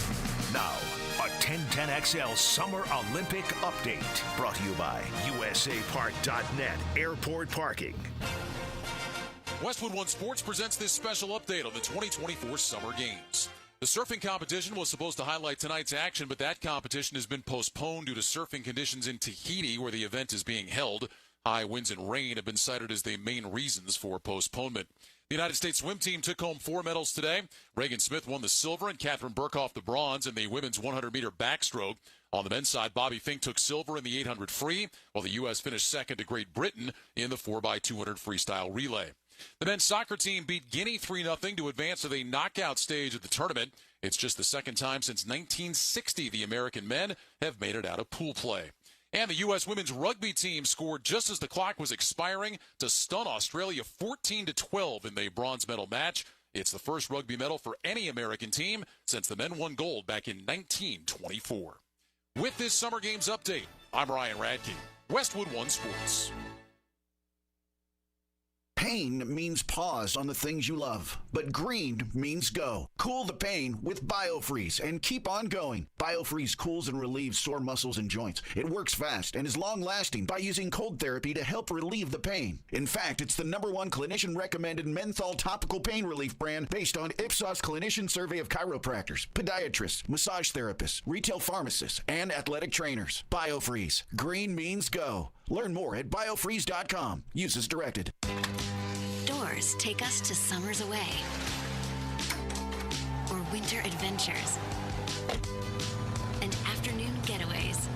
Now, a 1010XL Summer Olympic Update, brought to you by USAPark.net Airport Parking. Westwood One Sports presents this special update on the 2024 Summer Games. The surfing competition was supposed to highlight tonight's action, but that competition has been postponed due to surfing conditions in Tahiti, where the event is being held. High winds and rain have been cited as the main reasons for postponement. The United States swim team took home 4 medals today. Reagan Smith won the silver and Catherine Burkhoff the bronze in the women's 100-meter backstroke. On the men's side, Bobby Fink took silver in the 800 free, while the U.S. finished second to Great Britain in the 4x200 freestyle relay. The men's soccer team beat Guinea 3-0 to advance to the knockout stage of the tournament. It's just the second time since 1960 the American men have made it out of pool play. And the U.S. women's rugby team scored just as the clock was expiring to stun Australia 14-12 in the bronze medal match. It's the first rugby medal for any American team since the men won gold back in 1924. With this Summer Games update, I'm Ryan Radke, Westwood One Sports. Pain means pause on the things you love, but green means go. Cool the pain with BioFreeze and keep on going. BioFreeze cools and relieves sore muscles and joints. It works fast and is long-lasting by using cold therapy to help relieve the pain. In fact, it's the #1 clinician-recommended menthol topical pain relief brand based on Ipsos clinician survey of chiropractors, podiatrists, massage therapists, retail pharmacists, and athletic trainers. BioFreeze. Green means go. Learn more at biofreeze.com. Use as directed. Doors take us to summers away or winter adventures and afternoon getaways.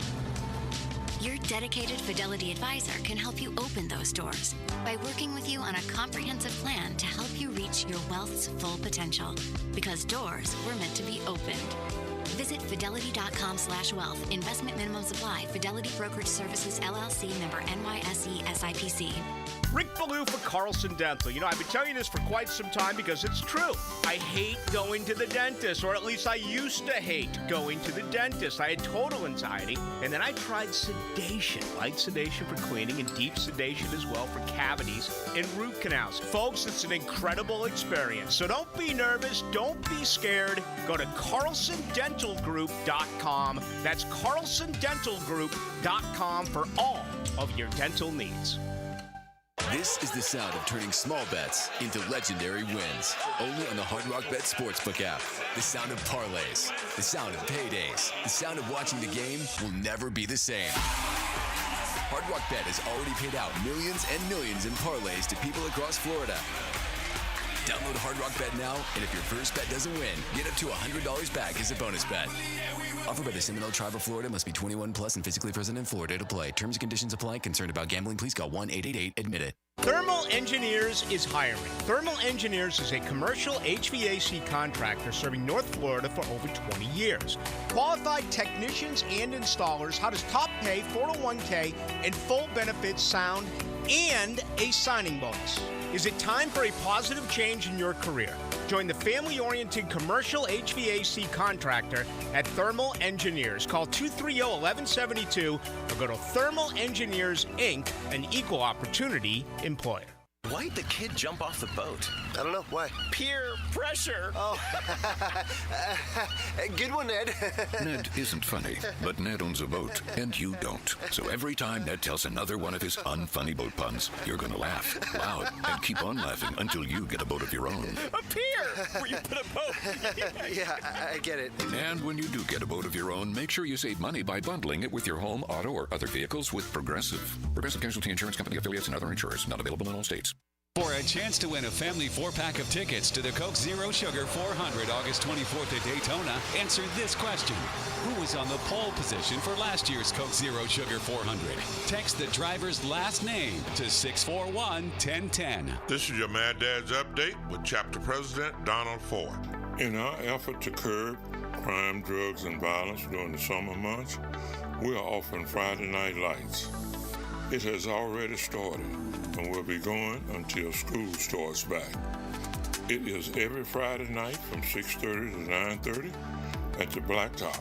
Your dedicated Fidelity advisor can help you open those doors by working with you on a comprehensive plan to help you reach your wealth's full potential, because doors were meant to be opened. Visit fidelity.com/wealth. Investment minimum supply. Fidelity Brokerage Services, LLC, member NYSE SIPC. Rick Ballou for Carlson Dental. I've been telling you this for quite some time because it's true. I hate going to the dentist, or at least I used to hate going to the dentist. I had total anxiety, and then I tried sedation. Light sedation for cleaning and deep sedation as well for cavities and root canals. Folks, it's an incredible experience. So don't be nervous. Don't be scared. Go to CarlsonDentalGroup.com. That's CarlsonDentalGroup.com for all of your dental needs. This is the sound of turning small bets into legendary wins. Only on the Hard Rock Bet Sportsbook app. The sound of parlays. The sound of paydays. The sound of watching the game will never be the same. Hard Rock Bet has already paid out millions and millions in parlays to people across Florida. Download Hard Rock Bet now, and if your first bet doesn't win, get up to $100 back as a bonus bet. Offered by the Seminole Tribe of Florida. Must be 21 plus and physically present in Florida to play. Terms and conditions apply. Concerned about gambling? Please call 1-888-ADMIT-IT. Thermal Engineers is hiring. Thermal Engineers is a commercial HVAC contractor serving North Florida for over 20 years. Qualified technicians and installers. How does top pay, 401k, and full benefits sound? And a signing bonus. Is it time for a positive change in your career? Join the family-oriented commercial HVAC contractor at Thermal Engineers. Call 230-1172 or go to Thermal Engineers, Inc., an equal opportunity employer. Why'd the kid jump off the boat? I don't know. Why? Peer pressure. Oh, good one, Ned. Ned isn't funny, but Ned owns a boat, and you don't. So every time Ned tells another one of his unfunny boat puns, you're going to laugh loud and keep on laughing until you get a boat of your own. A pier where you put a boat. Yeah, I get it. And when you do get a boat of your own, make sure you save money by bundling it with your home, auto, or other vehicles with Progressive. Progressive Casualty Insurance Company affiliates and other insurers. Not available in all states. For a chance to win a family 4-pack of tickets to the Coke Zero Sugar 400 August 24th at Daytona, answer this question. Who was on the pole position for last year's Coke Zero Sugar 400? Text the driver's last name to 641-1010. This is your Mad Dad's Update with Chapter President Donald Ford. In our effort to curb crime, drugs, and violence during the summer months, we are offering Friday Night Lights. It has already started and will be going until school starts back. It is every Friday night from 6:30 to 9:30 at the Blacktop,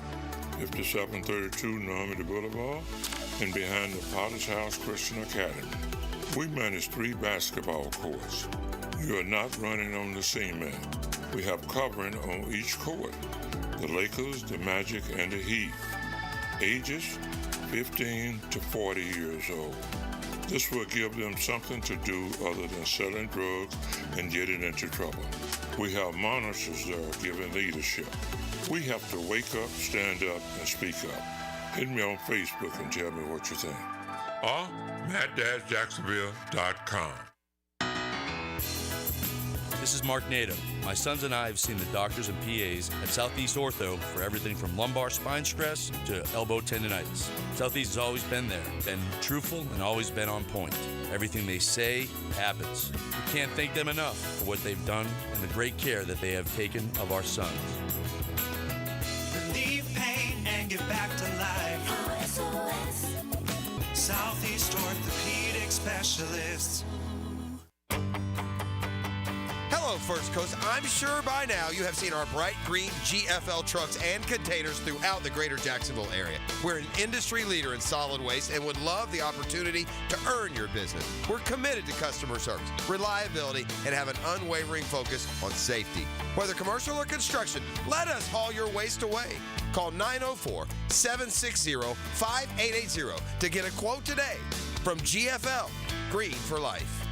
5732 Normandy Boulevard, and behind the Potter's House Christian Academy. We manage 3 basketball courts. You are not running on the cement. We have covering on each court. The Lakers, the Magic, and the Heat. Ages 15 to 40 years old. This will give them something to do other than selling drugs and getting into trouble. We have monitors there giving leadership. We have to wake up, stand up, and speak up. Hit me on Facebook and tell me what you think. Or MattDadJacksonville.com. This is Mark Nato. My sons and I have seen the doctors and PAs at Southeast Ortho for everything from lumbar spine stress to elbow tendonitis. Southeast has always been there, been truthful, and always been on point. Everything they say happens. We can't thank them enough for what they've done and the great care that they have taken of our sons. Relieve pain and get back to life. SOS. Southeast Orthopedic Specialists. Hello, First Coast. I'm sure by now you have seen our bright green GFL trucks and containers throughout the greater Jacksonville area. We're an industry leader in solid waste and would love the opportunity to earn your business. We're committed to customer service, reliability, and have an unwavering focus on safety. Whether commercial or construction, let us haul your waste away. Call 904-760-5880 to get a quote today. From GFL, Green for Life.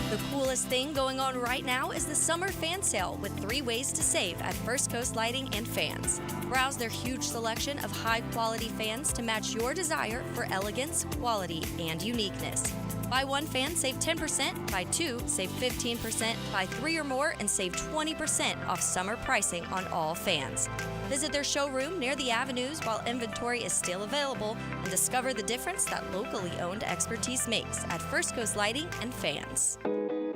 The coolest thing going on right now is the summer fan sale with 3 ways to save at First Coast Lighting and Fans. Browse their huge selection of high-quality fans to match your desire for elegance, quality, and uniqueness. Buy 1 fan, save 10%. Buy 2, save 15%. Buy 3 or more and save 20% off summer pricing on all fans. Visit their showroom near the avenues while inventory is still available and discover the difference that locally owned expertise makes at First Coast Lighting and Fans.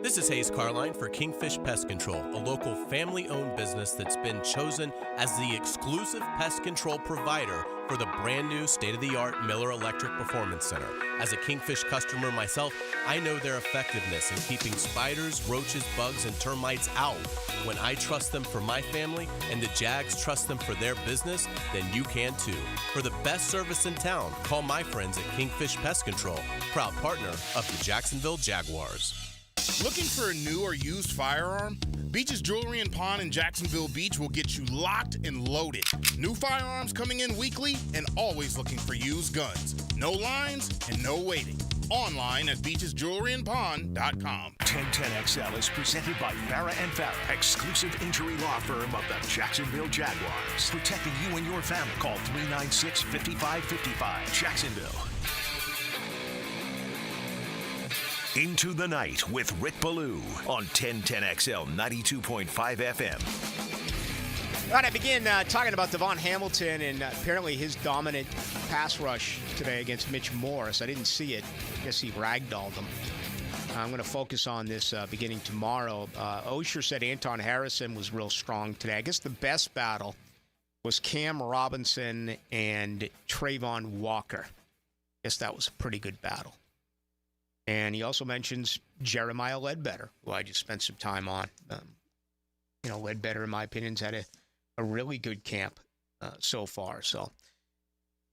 This is Hayes Carline for Kingfish Pest Control, a local family-owned business that's been chosen as the exclusive pest control provider for the brand new state-of-the-art Miller Electric Performance Center. As a Kingfish customer myself, I know their effectiveness in keeping spiders, roaches, bugs, and termites out. When I trust them for my family and the Jags trust them for their business, then you can too. For the best service in town, call my friends at Kingfish Pest Control, proud partner of the Jacksonville Jaguars. Looking for a new or used firearm? Beach's Jewelry and Pawn in Jacksonville Beach will get you locked and loaded. New firearms coming in weekly and always looking for used guns. No lines and no waiting. online at beachesjewelryandpawn.com. 1010XL is presented by Farrah & Farrah, exclusive injury law firm of the Jacksonville Jaguars. Protecting you and your family. Call 396-5555. Jacksonville. Into the Night with Rick Ballou on 1010XL 92.5 FM. All right, I begin talking about Devon Hamilton and apparently his dominant pass rush today against Mitch Morse. I didn't see it. I guess he ragdolled him. I'm going to focus on this beginning tomorrow. Osher said Anton Harrison was real strong today. I guess the best battle was Cam Robinson and Trayvon Walker. I guess that was a pretty good battle. And he also mentions Jeremiah Ledbetter, who I just spent some time on. Ledbetter, in my opinion, has had a really good camp so far. So,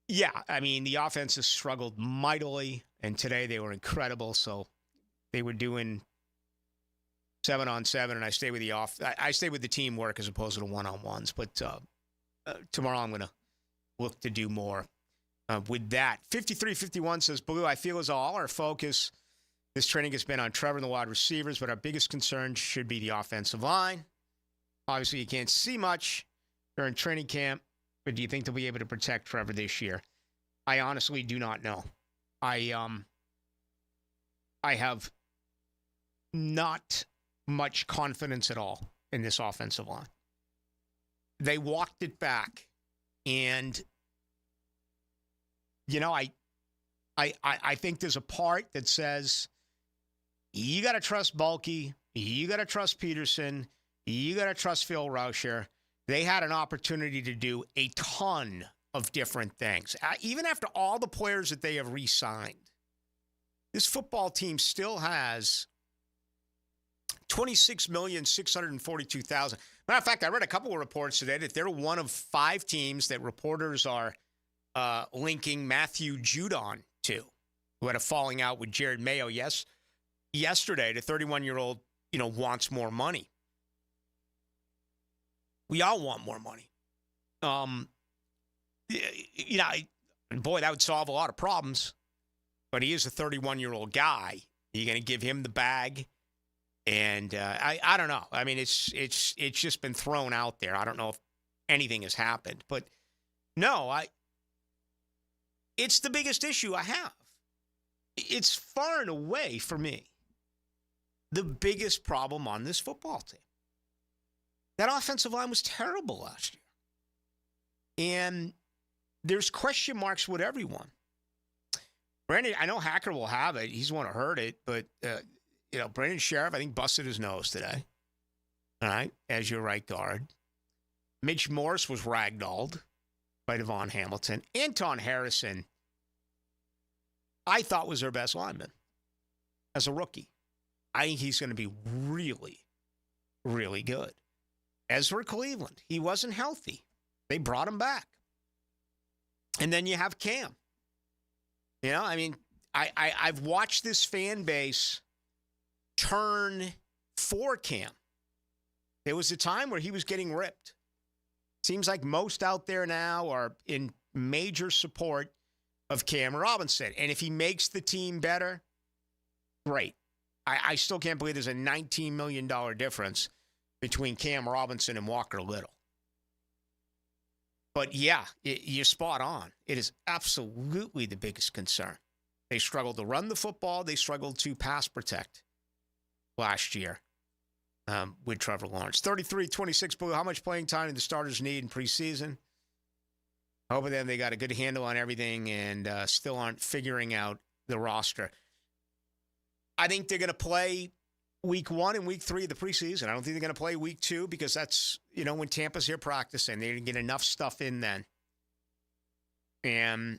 yeah, I mean, the offense has struggled mightily, and today they were incredible. So they were doing 7-on-7, and I stay with the teamwork as opposed to the one-on-ones. But tomorrow I'm going to look to do more with that. 5351 says, Blue, I feel as though all our focus this training has been on Trevor and the wide receivers, but our biggest concern should be the offensive line. Obviously, you can't see much during training camp, but do you think they'll be able to protect Trevor this year? I honestly do not know. I have not much confidence at all in this offensive line. They walked it back, and I think there's a part that says you got to trust Bulky, you got to trust Peterson, you got to trust Phil Rauscher. They had an opportunity to do a ton of different things. Even after all the players that they have re-signed, this football team still has $26,642,000. Matter of fact, I read a couple of reports today that they're one of 5 teams that reporters are linking Matthew Judon to, who had a falling out with Jared Mayo yesterday. The 31-year-old, wants more money. We all want more money. Boy, that would solve a lot of problems. But he is a 31-year-old guy. You're going to give him the bag, and I don't know. I mean, it's just been thrown out there. I don't know if anything has happened, but no, it's the biggest issue I have. It's far and away for me the biggest problem on this football team. That offensive line was terrible last year. And there's question marks with everyone. Brandon, I know Hacker will have it. He's the one who heard it. But, Brandon Sheriff, I think, busted his nose today. All right, as your right guard. Mitch Morse was ragdolled by Devon Hamilton. Anton Harrison, I thought was their best lineman as a rookie. I think he's going to be really, really good. Ezra Cleveland, he wasn't healthy. They brought him back. And then you have Cam. I've watched this fan base turn for Cam. There was a time where he was getting ripped. Seems like most out there now are in major support of Cam Robinson. And if he makes the team better, great. I still can't believe there's a $19 million difference between Cam Robinson and Walker Little. But yeah, you're spot on. It is absolutely the biggest concern. They struggled to run the football. They struggled to pass protect last year with Trevor Lawrence. 33-26, Blue. How much playing time do the starters need in preseason? Hoping then they got a good handle on everything and still aren't figuring out the roster. I think they're going to play week 1 and week 3 of the preseason. I don't think they're going to play week 2 because that's, when Tampa's here practicing, they're going to get enough stuff in then. And,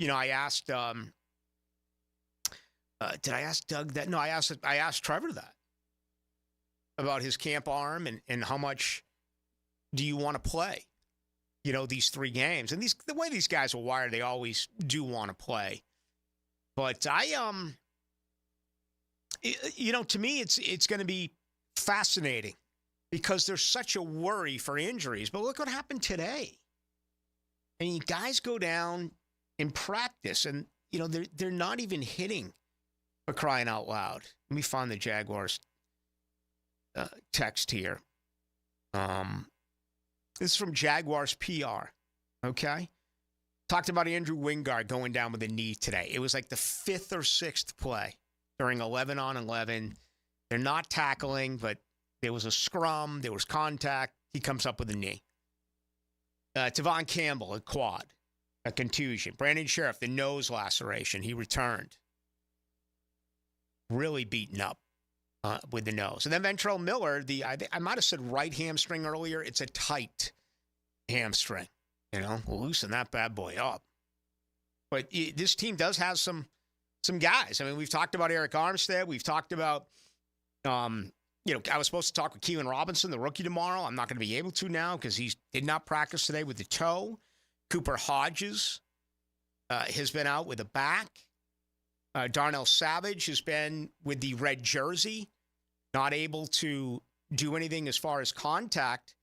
I asked, did I ask Doug that? No, I asked Trevor that about his camp arm and how much do you want to play, these 3 games. And the way these guys are wired, they always do want to play. But to me, it's going to be fascinating because there's such a worry for injuries. But look what happened today. I mean, guys go down in practice, and they're not even hitting, for crying out loud. Let me find the Jaguars text here. This is from Jaguars PR, okay? Talked about Andrew Wingard going down with a knee today. It was like the 5th or 6th play during 11-on-11. They're not tackling, but there was a scrum. There was contact. He comes up with a knee. Tavon Campbell, a quad, a contusion. Brandon Sheriff, the nose laceration. He returned. Really beaten up with the nose. And then Ventrell Miller, I might have said right hamstring earlier. It's a tight hamstring. We'll loosen that bad boy up. But this team does have some guys. I mean, we've talked about Eric Armstead. We've talked about, I was supposed to talk with Keelan Robinson, the rookie, tomorrow. I'm not going to be able to now because he did not practice today with the toe. Cooper Hodges has been out with a back. Darnell Savage has been with the red jersey, not able to do anything as far as contact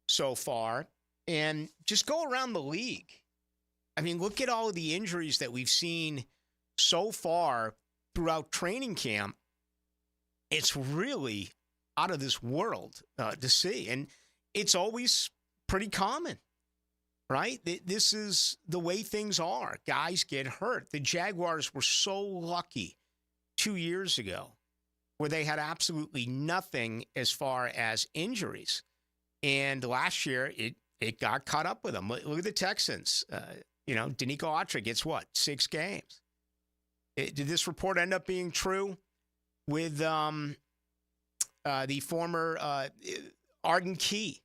so far. And just go around the league. I mean, look at all of the injuries that we've seen so far throughout training camp. It's really out of this world to see. And it's always pretty common, right? This is the way things are. Guys get hurt. The Jaguars were so lucky 2 years ago where they had absolutely nothing as far as injuries. And last year, it got caught up with them. Look at the Texans. Danico Autry gets 6 games. Did this report end up being true with the former Arden Key,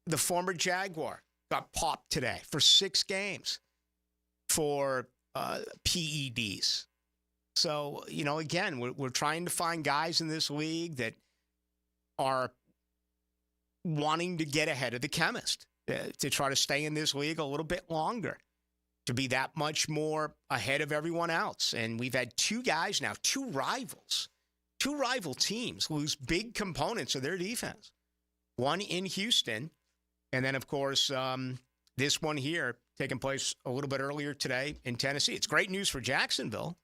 the former Jaguar, got popped today for 6 games for PEDs. So, again, we're trying to find guys in this league that are wanting to get ahead of the chemist, to try to stay in this league a little bit longer, to be that much more ahead of everyone else. And we've had 2 guys now, 2 rival teams lose big components of their defense. One in Houston, and then, of course, this one here taking place a little bit earlier today in Tennessee. It's great news for Jacksonville,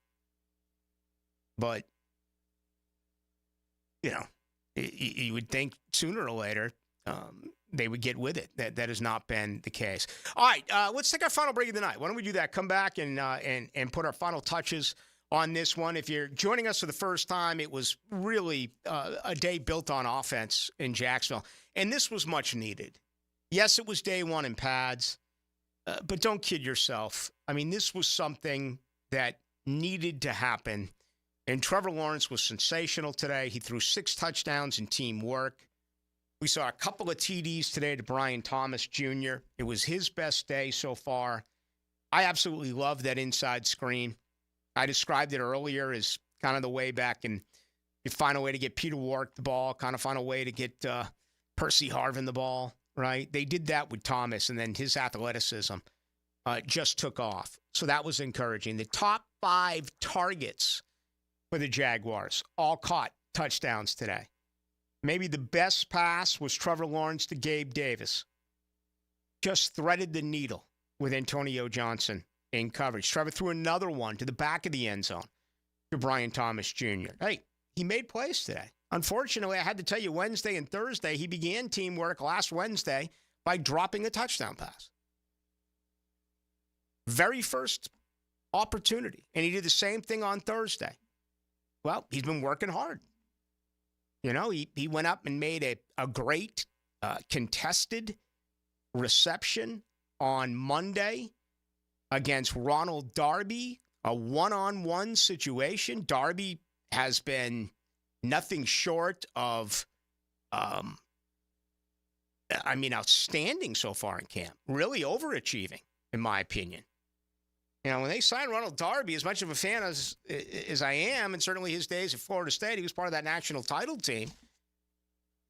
but, you would think sooner or later they would get with it. That has not been the case. All right, let's take our final break of the night. Why don't we do that? Come back and put our final touches on this one. If you're joining us for the first time, it was really a day built on offense in Jacksonville, and this was much needed. Yes, it was day one in pads, but don't kid yourself. I mean, this was something that needed to happen, and Trevor Lawrence was sensational today. He threw 6 touchdowns in teamwork. We saw a couple of TDs today to Brian Thomas Jr. It was his best day so far. I absolutely love that inside screen. I described it earlier as kind of the way back, and you find a way to get Peter Warrick the ball, kind of find a way to get Percy Harvin the ball, right? They did that with Thomas, and then his athleticism just took off. So that was encouraging. The top 5 targets for the Jaguars all caught touchdowns today. Maybe the best pass was Trevor Lawrence to Gabe Davis. Just threaded the needle with Antonio Johnson in coverage. Trevor threw another one to the back of the end zone to Brian Thomas Jr. Hey, he made plays today. Unfortunately, I had to tell you, Wednesday and Thursday, he began teamwork last Wednesday by dropping a touchdown pass. Very first opportunity. And he did the same thing on Thursday. Well, he's been working hard. He went up and made a great contested reception on Monday against Ronald Darby, a one-on-one situation. Darby has been nothing short of, outstanding so far in camp. Really overachieving, in my opinion. When they signed Ronald Darby, as much of a fan as I am, and certainly his days at Florida State, he was part of that national title team.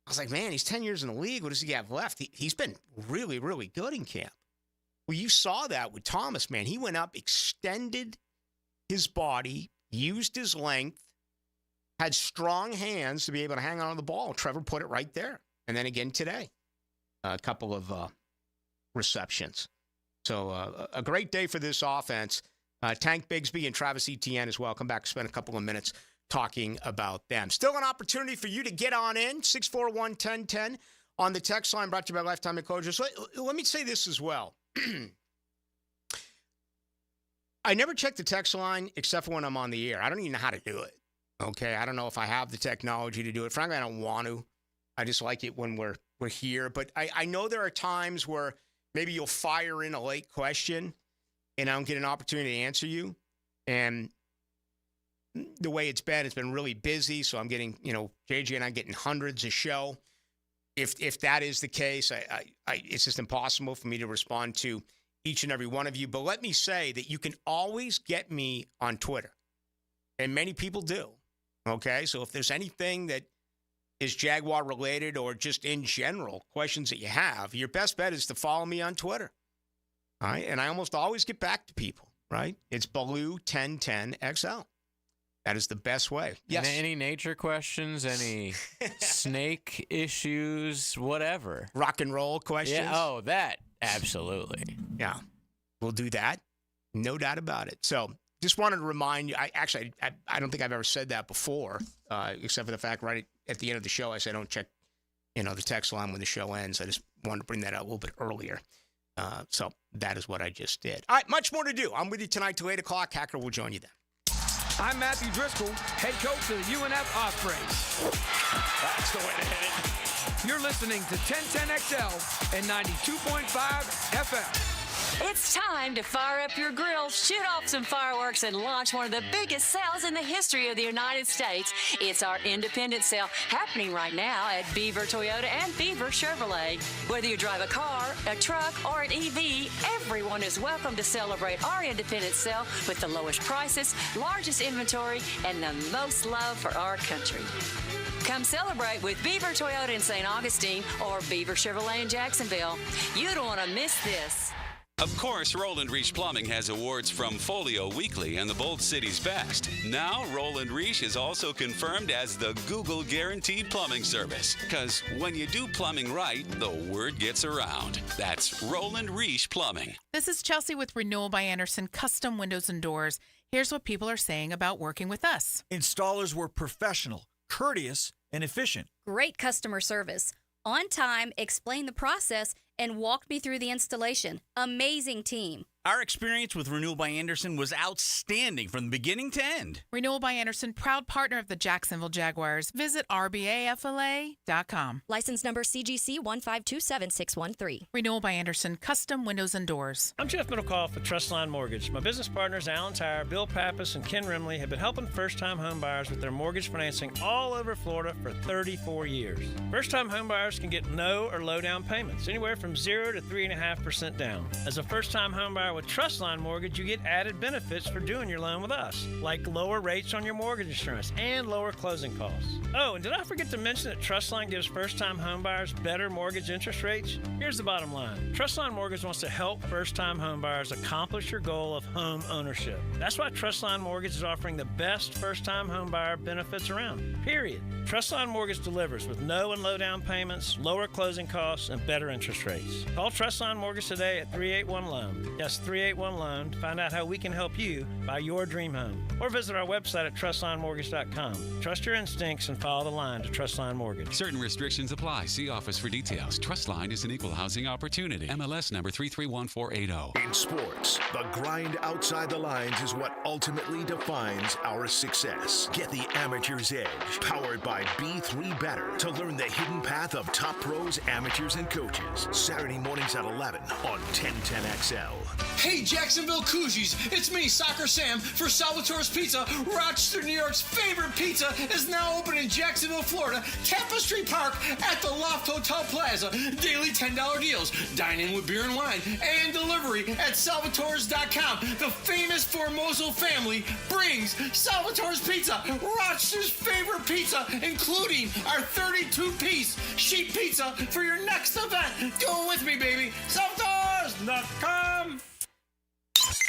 I was like, man, he's 10 years in the league. What does he have left? He's been really, really good in camp. Well, you saw that with Thomas, man. He went up, extended his body, used his length, had strong hands to be able to hang on to the ball. Trevor put it right there. And then again today, a couple of receptions. So a great day for this offense. Tank Bigsby and Travis Etienne as well. Come back and spend a couple of minutes talking about them. Still an opportunity for you to get on in, 641-1010 on the text line, brought to you by Lifetime Enclosures. Let me say this as well. I never check the text line except for when I'm on the air. I don't even know how to do it. Okay, I don't know if I have the technology to do it. Frankly, I don't want to. I just like it when we're here. But I know there are times where maybe you'll fire in a late question and I don't get an opportunity to answer you. And the way it's been really busy. So I'm getting, JJ and I getting hundreds a show. If that is the case, it's just impossible for me to respond to each and every one of you. But let me say that you can always get me on Twitter. And many people do. Okay? So if there's anything that is Jaguar related or just in general questions that you have, your best bet is to follow me on Twitter. All right? And I almost always get back to people, right? It's Ballou 1010XL. That is the best way. Yes. And any nature questions, any snake issues, whatever. Rock and roll questions? Yeah. Oh, that. Absolutely. Yeah. We'll do that. No doubt about it. So just wanted to remind you, I don't think I've ever said that before, except for the fact right at the end of the show, I said don't check, the text line when the show ends. I just wanted to bring that out a little bit earlier. So that is what I just did. All right, much more to do. I'm with you tonight till 8 o'clock. Hacker will join you then. I'm Matthew Driscoll, head coach of the UNF Ospreys. That's the way to hit it. You're listening to 1010XL and 92.5 FM. It's time to fire up your grills, shoot off some fireworks, and launch one of the biggest sales in the history of the United States. It's our independent sale happening right now at Beaver Toyota and Beaver Chevrolet. Whether you drive a car, a truck, or an EV, everyone is welcome to celebrate our independent sale with the lowest prices, largest inventory, and the most love for our country. Come celebrate with Beaver Toyota in St. Augustine or Beaver Chevrolet in Jacksonville. You don't want to miss this. Of course, Roland Reach Plumbing has awards from Folio Weekly and the Bold City's Best. Now, Roland Reach is also confirmed as the Google Guaranteed Plumbing Service. Because when you do plumbing right, the word gets around. That's Roland Reach Plumbing. This is Chelsea with Renewal by Anderson Custom Windows and Doors. Here's what people are saying about working with us. Installers were professional, courteous, and efficient. Great customer service. On time, explained the process, and walked me through the installation. Amazing team. Our experience with Renewal by Anderson was outstanding from the beginning to end. Renewal by Anderson, proud partner of the Jacksonville Jaguars. Visit rbafla.com. License number CGC 1527613. Renewal by Anderson, custom windows and doors. I'm Jeff Middlecoff with Trustline Mortgage. My business partners, Alan Tyre, Bill Pappas, and Ken Rimley, have been helping first-time home buyers with their mortgage financing all over Florida for 34 years. First-time home buyers can get no or low down payments, anywhere from 0 to 3.5% down. As a first-time home buyer with Trustline Mortgage, you get added benefits for doing your loan with us, like lower rates on your mortgage insurance and lower closing costs. Oh, and did I forget to mention that Trustline gives first-time home buyers better mortgage interest rates? Here's the bottom line. Trustline Mortgage wants to help first-time home buyers accomplish your goal of home ownership. That's why Trustline Mortgage is offering the best first-time home buyer benefits around, period. Trustline Mortgage delivers with no and low down payments, lower closing costs, and better interest rates. Call Trustline Mortgage today at 381-LOAN. Yes, 381-LOAN to find out how we can help you buy your dream home. Or visit our website at trustlinemortgage.com. Trust your instincts and follow the line to Trustline Mortgage. Certain restrictions apply. See office for details. Trustline is an equal housing opportunity. MLS number 331480. In sports, the grind outside the lines is what ultimately defines our success. Get the amateur's edge, powered by B3 Better, to learn the hidden path of top pros, amateurs, and coaches. Saturday mornings at 11 on 1010XL. Hey, Jacksonville Cougars, it's me, Soccer Sam, for Salvatore's Pizza. Rochester, New York's favorite pizza is now open in Jacksonville, Florida, Tapestry Park at the Loft Hotel Plaza. Daily $10 deals, dine-in with beer and wine, and delivery at salvatores.com. The famous Formoso family brings Salvatore's Pizza, Rochester's favorite pizza, including our 32-piece sheet pizza for your next event. Go with me, baby. Salvatores.com.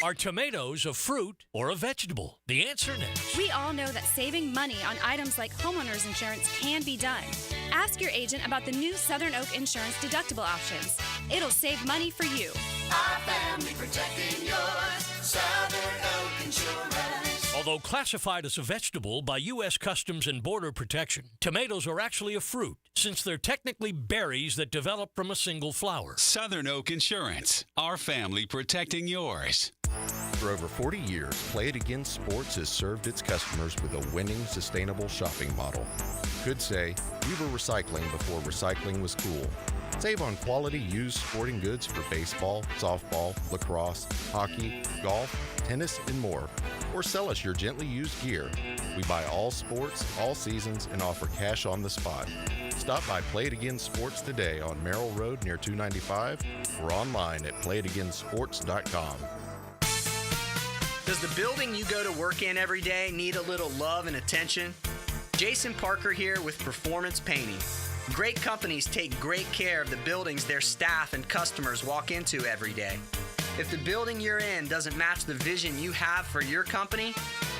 Are tomatoes a fruit or a vegetable? The answer next. We all know that saving money on items like homeowners insurance can be done. Ask your agent about the new Southern Oak Insurance deductible options. It'll save money for you. Our family protecting yours. Southern Oak Insurance. Although classified as a vegetable by U.S. Customs and Border Protection, tomatoes are actually a fruit, since they're technically berries that develop from a single flower. Southern Oak Insurance. Our family protecting yours. For over 40 years, Play It Again Sports has served its customers with a winning, sustainable shopping model. Could say, we were recycling before recycling was cool. Save on quality used sporting goods for baseball, softball, lacrosse, hockey, golf, tennis, and more. Or sell us your gently used gear. We buy all sports, all seasons, and offer cash on the spot. Stop by Play It Again Sports today on Merrill Road near 295 or online at playitagainsports.com. Does the building you go to work in every day need a little love and attention? Jason Parker here with Performance Painting. Great companies take great care of the buildings their staff and customers walk into every day. If the building you're in doesn't match the vision you have for your company,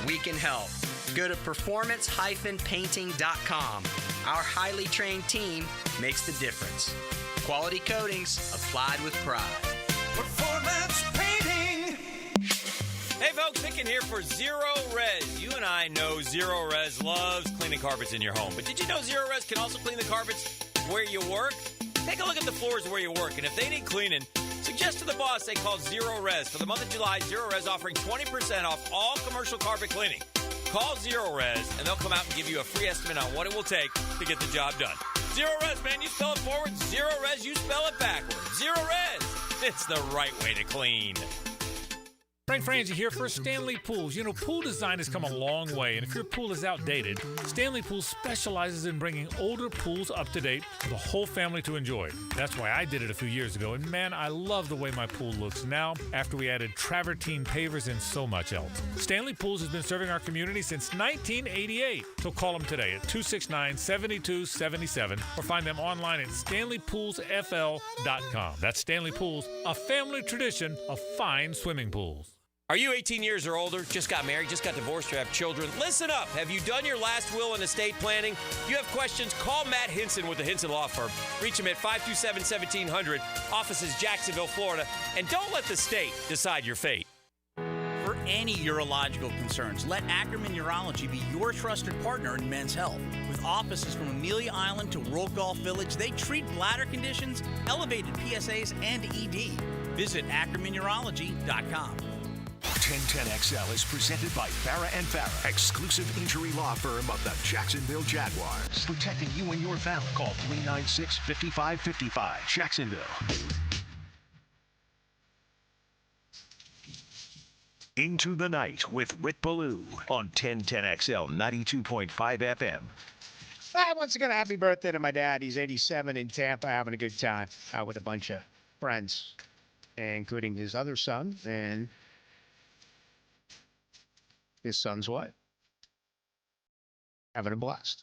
we can help. Go to performance-painting.com. Our highly trained team makes the difference. Quality coatings applied with pride. Performance Painting. Hey folks, Nick here for Zero Res. You and I know Zero Res loves cleaning carpets in your home. But did you know Zero Res can also clean the carpets where you work? Take a look at the floors where you work, and if they need cleaning, suggest to the boss they call Zero Res. For the month of July, Zero Res offering 20% off all commercial carpet cleaning. Call Zero Res, and they'll come out and give you a free estimate on what it will take to get the job done. Zero Res, man, you spell it forward. Zero Res, you spell it backwards. Zero Res, it's the right way to clean. Frank Frangie here for Stanley Pools. You know, pool design has come a long way, and if your pool is outdated, Stanley Pools specializes in bringing older pools up to date for the whole family to enjoy. That's why I did it a few years ago, and man, I love the way my pool looks now after we added travertine pavers and so much else. Stanley Pools has been serving our community since 1988, so call them today at 269-7277 or find them online at stanleypoolsfl.com. That's Stanley Pools, a family tradition of fine swimming pools. Are you 18 years or older, just got married, just got divorced, or have children? Listen up. Have you done your last will and estate planning? If you have questions, call Matt Hinson with the Hinson Law Firm. Reach him at 527-1700, offices Jacksonville, Florida. And don't let the state decide your fate. For any urological concerns, let Ackerman Urology be your trusted partner in men's health. With offices from Amelia Island to World Golf Village, they treat bladder conditions, elevated PSAs, and ED. Visit AckermanUrology.com. 1010XL is presented by Farah & Farah, exclusive injury law firm of the Jacksonville Jaguars. Protecting you and your family. Call 396-5555. Jacksonville. Into the Night with Rick Ballou on 1010XL 92.5 FM. Once again, happy birthday to my dad. He's 87 in Tampa, having a good time out with a bunch of friends, including his other son and his son's wife. Having a blast.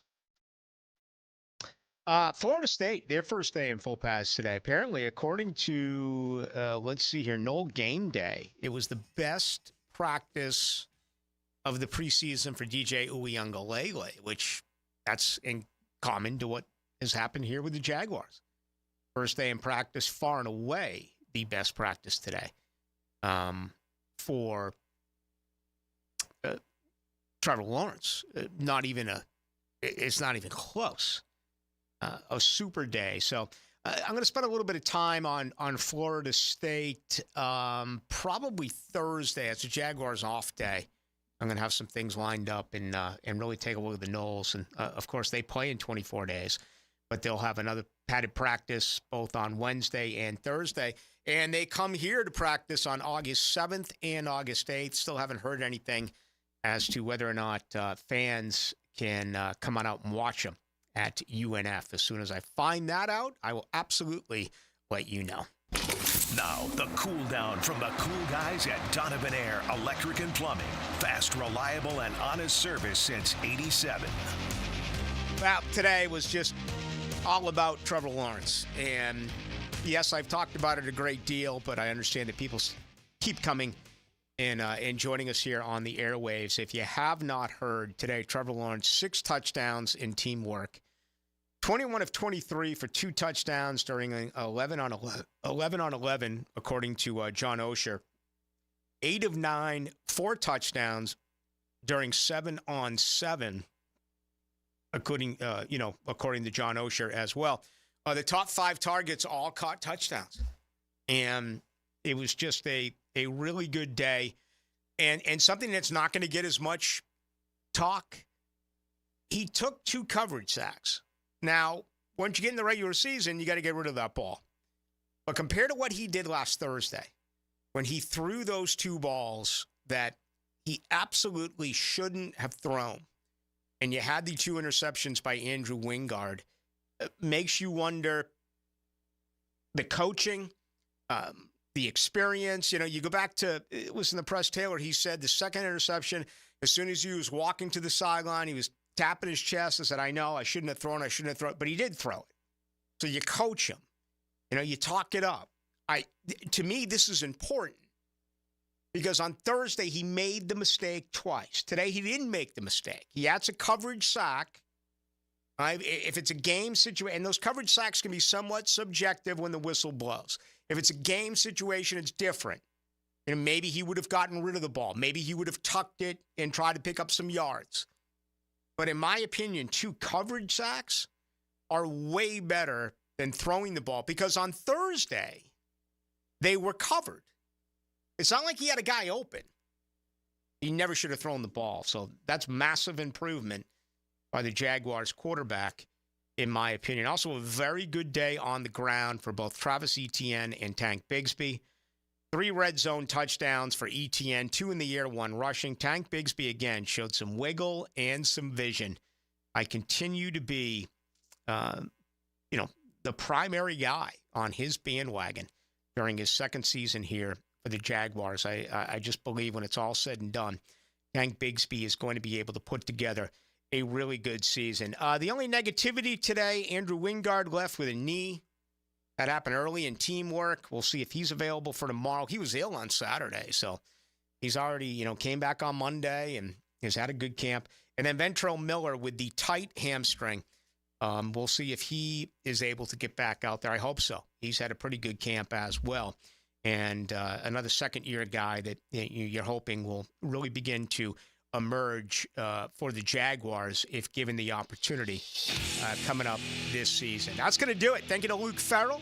Florida State, their first day in full pads today. Apparently, according to, let's see here, Noel Game Day, it was the best practice of the preseason for DJ Uiagalelei, which that's in common to what has happened here with the Jaguars. First day in practice, far and away the best practice today for Trevor Lawrence. It's not even close. A super day. So I'm going to spend a little bit of time on Florida State, probably Thursday. It's a Jaguars off day. I'm going to have some things lined up and really take a look at the Noles. And, of course, they play in 24 days. But they'll have another padded practice both on Wednesday and Thursday. And they come here to practice on August 7th and August 8th. Still haven't heard anything as to whether or not fans can come on out and watch them at UNF. As soon as I find that out, I will absolutely let you know. Now, the cool down from the cool guys at Donovan Air Electric and Plumbing. Fast, reliable, and honest service since '87. Well, today was just all about Trevor Lawrence. And yes, I've talked about it a great deal, but I understand that people keep coming and joining us here on the airwaves. If you have not heard today, Trevor Lawrence, 6 touchdowns in teamwork, 21 of 23 for 2 touchdowns during 11 on 11, according to John Osher. 8 of 9, 4 touchdowns during 7-on-7, according to John Osher as well. The top 5 targets all caught touchdowns. And it was just a really good day. And something that's not going to get as much talk, he took 2 coverage sacks. Now, once you get in the regular season, you got to get rid of that ball. But compared to what he did last Thursday, when he threw those 2 balls that he absolutely shouldn't have thrown, and you had the 2 interceptions by Andrew Wingard, it makes you wonder the coaching, the experience. You go back to, it was in the press, Taylor, he said the second interception, as soon as he was walking to the sideline, he was tapping his chest and said, I know, I shouldn't have thrown, but he did throw it. So you coach him. You talk it up. To me, this is important because on Thursday, he made the mistake twice. Today, he didn't make the mistake. He had a coverage sack. If it's a game situation, and those coverage sacks can be somewhat subjective when the whistle blows. If it's a game situation, it's different. Maybe he would have gotten rid of the ball. Maybe he would have tucked it and tried to pick up some yards. But in my opinion, 2 coverage sacks are way better than throwing the ball because on Thursday, they were covered. It's not like he had a guy open. He never should have thrown the ball. So that's massive improvement by the Jaguars quarterback, in my opinion. Also a very good day on the ground for both Travis Etienne and Tank Bigsby. 3 red zone touchdowns for Etienne, 2 in the air, 1 rushing. Tank Bigsby, again, showed some wiggle and some vision. I continue to be, the primary guy on his bandwagon during his second season here for the Jaguars. I just believe when it's all said and done, Tank Bigsby is going to be able to put together a really good season. The only negativity today, Andrew Wingard left with a knee. That happened early in teamwork. We'll see if he's available for tomorrow. He was ill on Saturday, so he's already, came back on Monday and has had a good camp. And then Ventrell Miller with the tight hamstring. We'll see if he is able to get back out there. I hope so. He's had a pretty good camp as well. And another second-year guy that you're hoping will really begin to emerge for the Jaguars if given the opportunity coming up this season. That's going to do it. Thank you to Luke Farrell.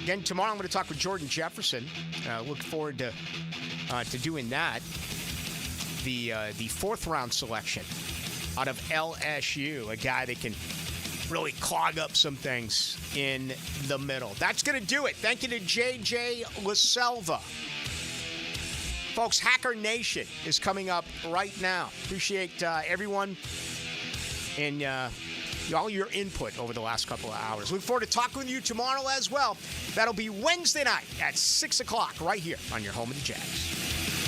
Again, tomorrow I'm going to talk with Jordan Jefferson. Look forward to doing that. The 4th-round selection out of LSU, a guy that can really clog up some things in the middle. That's going to do it. Thank you to JJ LaSelva. Folks, Hacker Nation is coming up right now. Appreciate everyone and all your input over the last couple of hours. Look forward to talking with you tomorrow as well. That'll be Wednesday night at 6 o'clock right here on your home of the Jags.